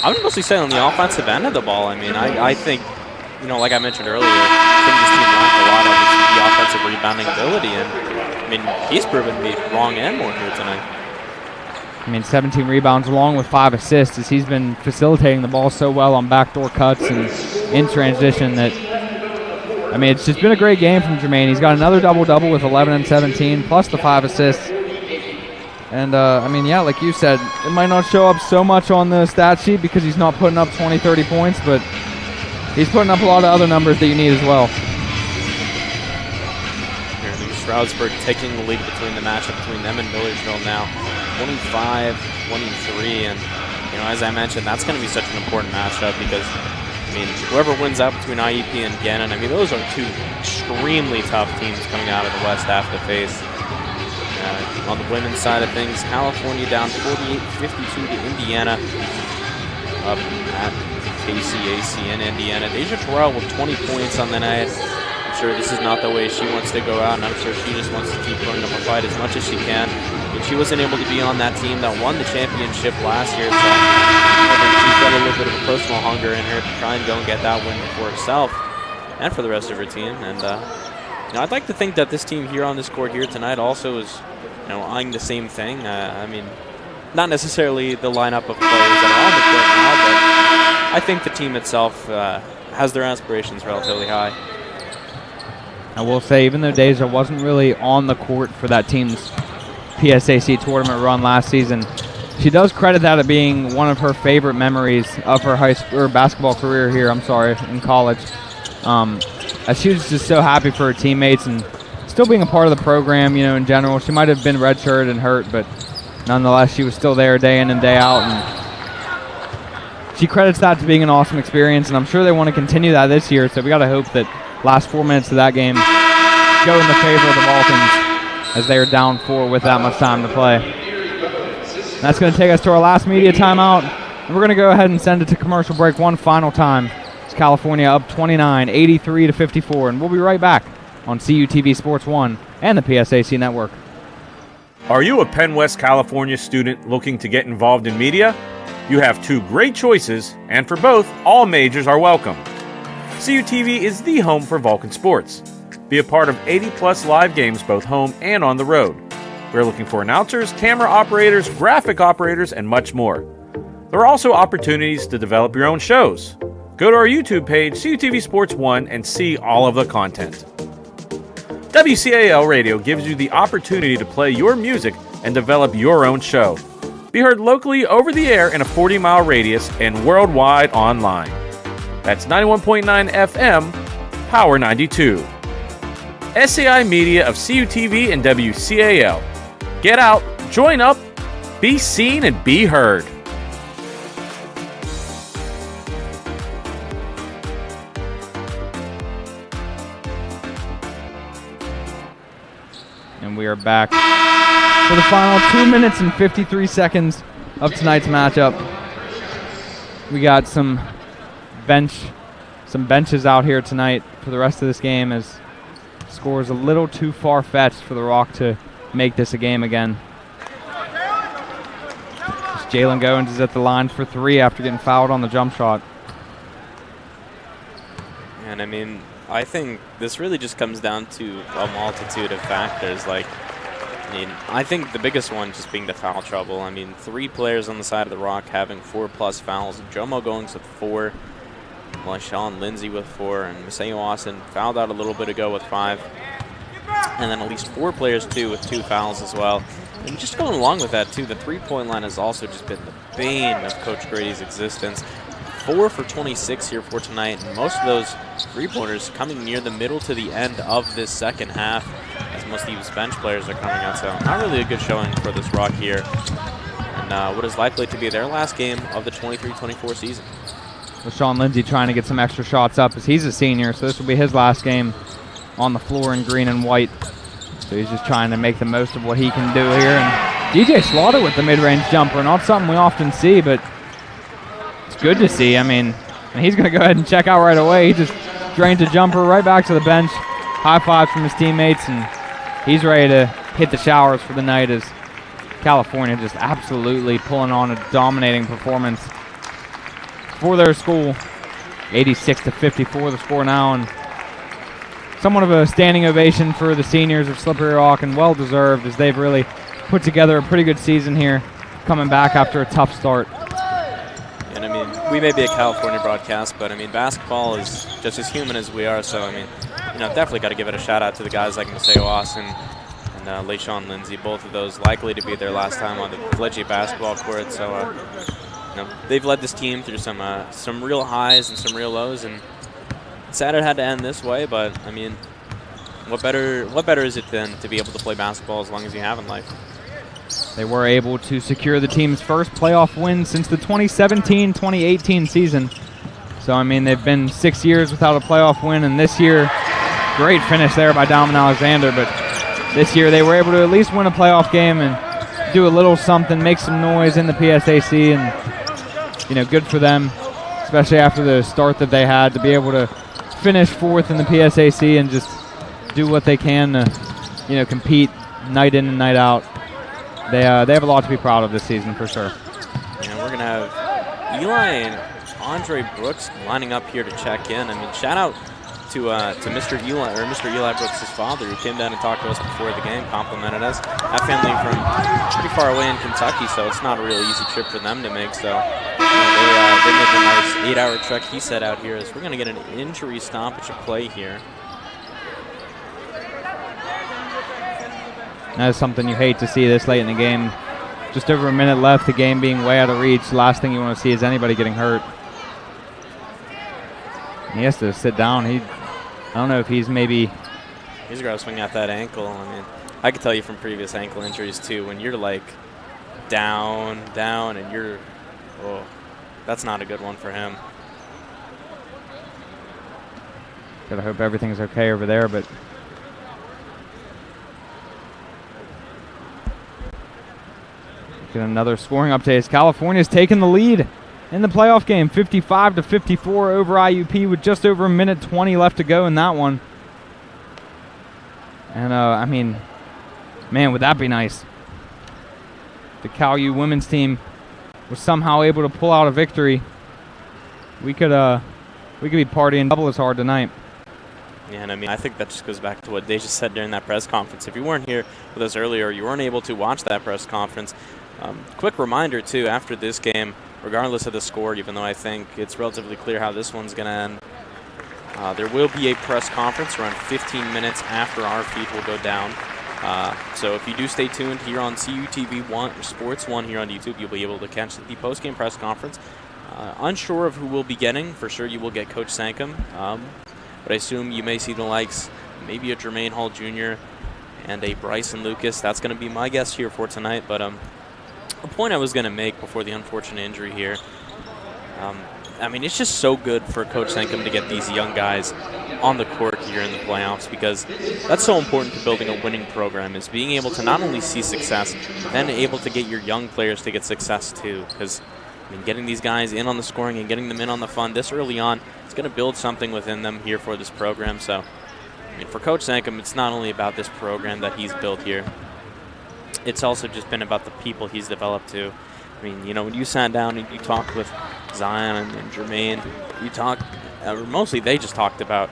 B: I would mostly say on the offensive end of the ball. I mean, I think, like I mentioned earlier, I think this team lacked a lot of the offensive rebounding ability. And, I mean, he's proven to be wrong and more here tonight.
A: I mean, 17 rebounds along with 5 assists as he's been facilitating the ball so well on backdoor cuts and in transition that, I mean, it's just been a great game from Jermaine. He's got another double-double with 11 and 17 plus the 5 assists. And, I mean, yeah, like you said, it might not show up so much on the stat sheet because he's not putting up 20, 30 points, but he's putting up a lot of other numbers that you need as well.
B: Stroudsburg taking the lead between the matchup between them and Millersville now, 25-23, and as I mentioned, that's going to be such an important matchup because, I mean, whoever wins out between IEP and Gannon, I mean, those are 2 extremely tough teams coming out of the West half to face. On the women's side of things, California down 48-52 to Indiana, up at KCAC in Indiana. Deja Terrell with 20 points on the night. Sure, this is not the way she wants to go out, and I'm sure she just wants to keep putting up a fight as much as she can. And she wasn't able to be on that team that won the championship last year, so I think she's got a little bit of a personal hunger in her to try and go and get that win for herself and for the rest of her team. And I'd like to think that this team here on this court here tonight also is, eyeing the same thing. I mean, not necessarily the lineup of players that are on the court now, but I think the team itself has their aspirations relatively high.
A: I will say, even though Deja wasn't really on the court for that team's PSAC tournament run last season, she does credit that as being one of her favorite memories of her high school or basketball career here. In college. As she was just so happy for her teammates and still being a part of the program. In general, she might have been redshirted and hurt, but nonetheless, she was still there day in and day out. And she credits that to being an awesome experience, and I'm sure they want to continue that this year. So we got to hope that last 4 minutes of that game go in the favor of the Vulcans as they are down 4 with that much time to play. And that's going to take us to our last media timeout. And we're going to go ahead and send it to commercial break one final time. It's California up 29, 83 to 54. And we'll be right back on CUTV Sports 1 and the PSAC Network.
K: Are you a Penn West California student looking to get involved in media? You have 2 great choices, and for both, all majors are welcome. CUTV is the home for Vulcan sports. Be a part of 80-plus live games both home and on the road. We're looking for announcers, camera operators, graphic operators, and much more. There are also opportunities to develop your own shows. Go to our YouTube page, CUTV Sports 1, and see all of the content. WCAL Radio gives you the opportunity to play your music and develop your own show. Be heard locally over the air in a 40-mile radius and worldwide online. That's 91.9 FM, Power 92. SAI Media of CUTV and WCAL. Get out, join up, be seen, and be heard.
A: And we are back for the final 2 minutes and 53 seconds of tonight's matchup. We got some benches out here tonight for the rest of this game, as score is a little too far-fetched for the Rock to make this a game again. Jalen Goins is at the line for 3 after getting fouled on the jump shot.
B: And I mean, I think this really just comes down to a multitude of factors. Like, I think the biggest one just being the foul trouble. I mean, 3 players on the side of the Rock having 4+ fouls. Jomo Goins with 4, LaShawn Lindsay with 4, and Maseo Austin fouled out a little bit ago with 5. And then at least 4 players, too, with 2 fouls as well. And just going along with that, too, the three-point line has also just been the bane of Coach Grady's existence. 4 for 26 here for tonight, and most of those three-pointers coming near the middle to the end of this second half, as most of these bench players are coming out. So not really a good showing for this Rock here, and what is likely to be their last game of the 23-24 season.
A: LaShawn Lindsay trying to get some extra shots up, as he's a senior, so this will be his last game on the floor in green and white. So he's just trying to make the most of what he can do here. And DJ Slaughter with the mid-range jumper, not something we often see, but it's good to see. I mean, and he's going to go ahead and check out right away. He just drains a jumper right back to the bench. High fives from his teammates, and he's ready to hit the showers for the night, as California just absolutely pulling on a dominating performance for their school. 86-54 the score now, and somewhat of a standing ovation for the seniors of Slippery Rock, and well-deserved, as they've really put together a pretty good season here, coming back after a tough start.
B: And I mean, we may be a California broadcast, but I mean, basketball is just as human as we are. So I mean, definitely got to give it a shout out to the guys like Maseo Austin and LaShawn Lindsay. Both of those likely to be their last time on the collegiate basketball court. So they've led this team through some real highs and some real lows, and it's sad it had to end this way. But I mean, what better is it than to be able to play basketball as long as you have in life?
A: They were able to secure the team's first playoff win since the 2017-2018 season. So, I mean, they've been 6 years without a playoff win, and this year, great finish there by Dalman Alexander, but this year they were able to at least win a playoff game and do a little something, make some noise in the PSAC, and, good for them, especially after the start that they had, to be able to finish 4th in the PSAC and just do what they can to, compete night in and night out. They have a lot to be proud of this season, for sure.
B: And we're going to have Eli and Andre Brooks lining up here to check in. I mean, shout out to Mr. Eli Brooks' father, who came down and talked to us before the game, complimented us. That family from pretty far away in Kentucky, so it's not a real easy trip for them to make. So they made a nice 8-hour trek, he said, out here, as we're going to get an injury stoppage of play here.
A: That is something you hate to see this late in the game. Just over a minute left, the game being way out of reach. The last thing you want to see is anybody getting hurt. And he has to sit down. I don't know if he's maybe...
B: He's grasping at that ankle. I mean, I could tell you from previous ankle injuries, too, when you're, like, down, and you're... Oh, that's not a good one for him.
A: Gotta hope everything's okay over there, but... Get another scoring update as California's taken the lead in the playoff game, 55-54 over IUP, with just over a minute 20 left to go in that one. And I mean, man, would that be nice? The Cal U women's team was somehow able to pull out a victory. We could be partying double as hard tonight.
B: Yeah, and I mean, I think that just goes back to what Deja said during that press conference. If you weren't here with us earlier, you weren't able to watch that press conference. Quick reminder, too, after this game, regardless of the score, even though I think it's relatively clear how this one's going to end, there will be a press conference around 15 minutes after our feed will go down. So if you do stay tuned here on CUTV1 or Sports 1 here on YouTube, you'll be able to catch the post-game press conference. Unsure of who we'll be getting. For sure you will get Coach Sankum. But I assume you may see the likes, maybe a Jermaine Hall Jr. and a Bryson Lucas. That's going to be my guess here for tonight. But a point I was going to make before the unfortunate injury here, I mean, it's just so good for Coach Senkum to get these young guys on the court here in the playoffs, because that's so important to building a winning program, is being able to not only see success, but then able to get your young players to get success too. Because I mean, getting these guys in on the scoring and getting them in on the fun this early on, it's going to build something within them here for this program. So, I mean, for Coach Senkum, it's not only about this program that he's built here. It's also just been about the people he's developed too. I mean, you know, when you sat down and you talked with Zion and Jermaine, you talked, mostly they just talked about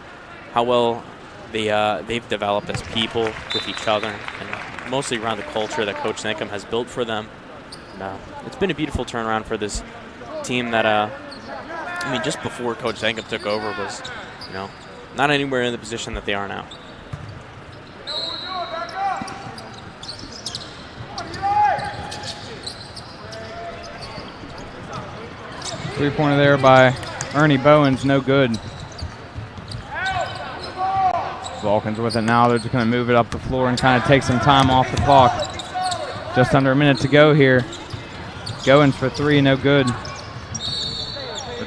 B: how well they've developed as people with each other, and mostly around the culture that Coach Senkum has built for them. And, it's been a beautiful turnaround for this team that, I mean, just before Coach Senkum took over was, you know, not anywhere in the position that they are now.
A: Three-pointer there by Ernie Bowens, no good. Vulcans with it now. They're just going to move it up the floor and kind of take some time off the clock. Just under a minute to go here. Goins for three, no good. Or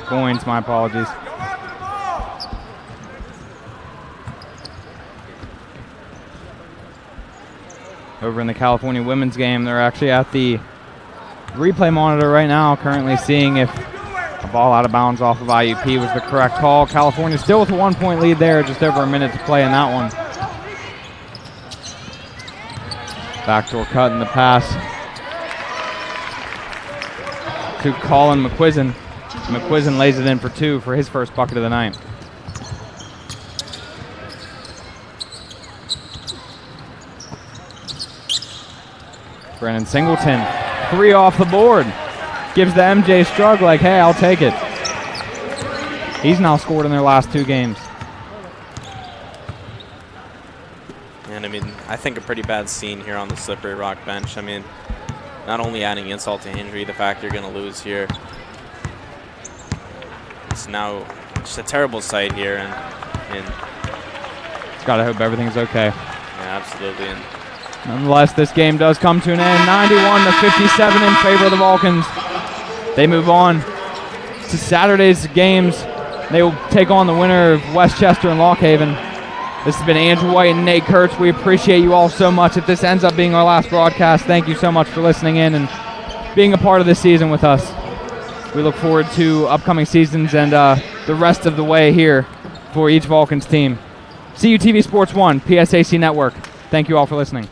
A: Goins, my apologies. Over in the California women's game, they're actually at the replay monitor right now, currently seeing if a ball out of bounds off of IUP was the correct call. California still with a 1-point lead there, just over a minute to play in that one. Backdoor cut in the pass to Colin McQuizin. McQuizin lays it in for two for his first bucket of the night. Brennan Singleton, three off the board. Gives the MJ shrug like, hey, I'll take it. He's now scored in their last two games.
B: And I mean, I think a pretty bad scene here on the Slippery Rock bench. I mean, not only adding insult to injury, the fact you're going to lose here. It's now just a terrible sight here. And
A: Just got to hope everything's okay.
B: Yeah, absolutely. And
A: nonetheless, this game does come to an end. 91-57 in favor of the Vulcans. They move on to Saturday's games. They will take on the winner of Westchester and Lock Haven. This has been Andrew White and Nate Kurtz. We appreciate you all so much. If this ends up being our last broadcast, thank you so much for listening in and being a part of this season with us. We look forward to upcoming seasons and the rest of the way here for each Vulcans team. CUTV Sports 1, PSAC Network. Thank you all for listening.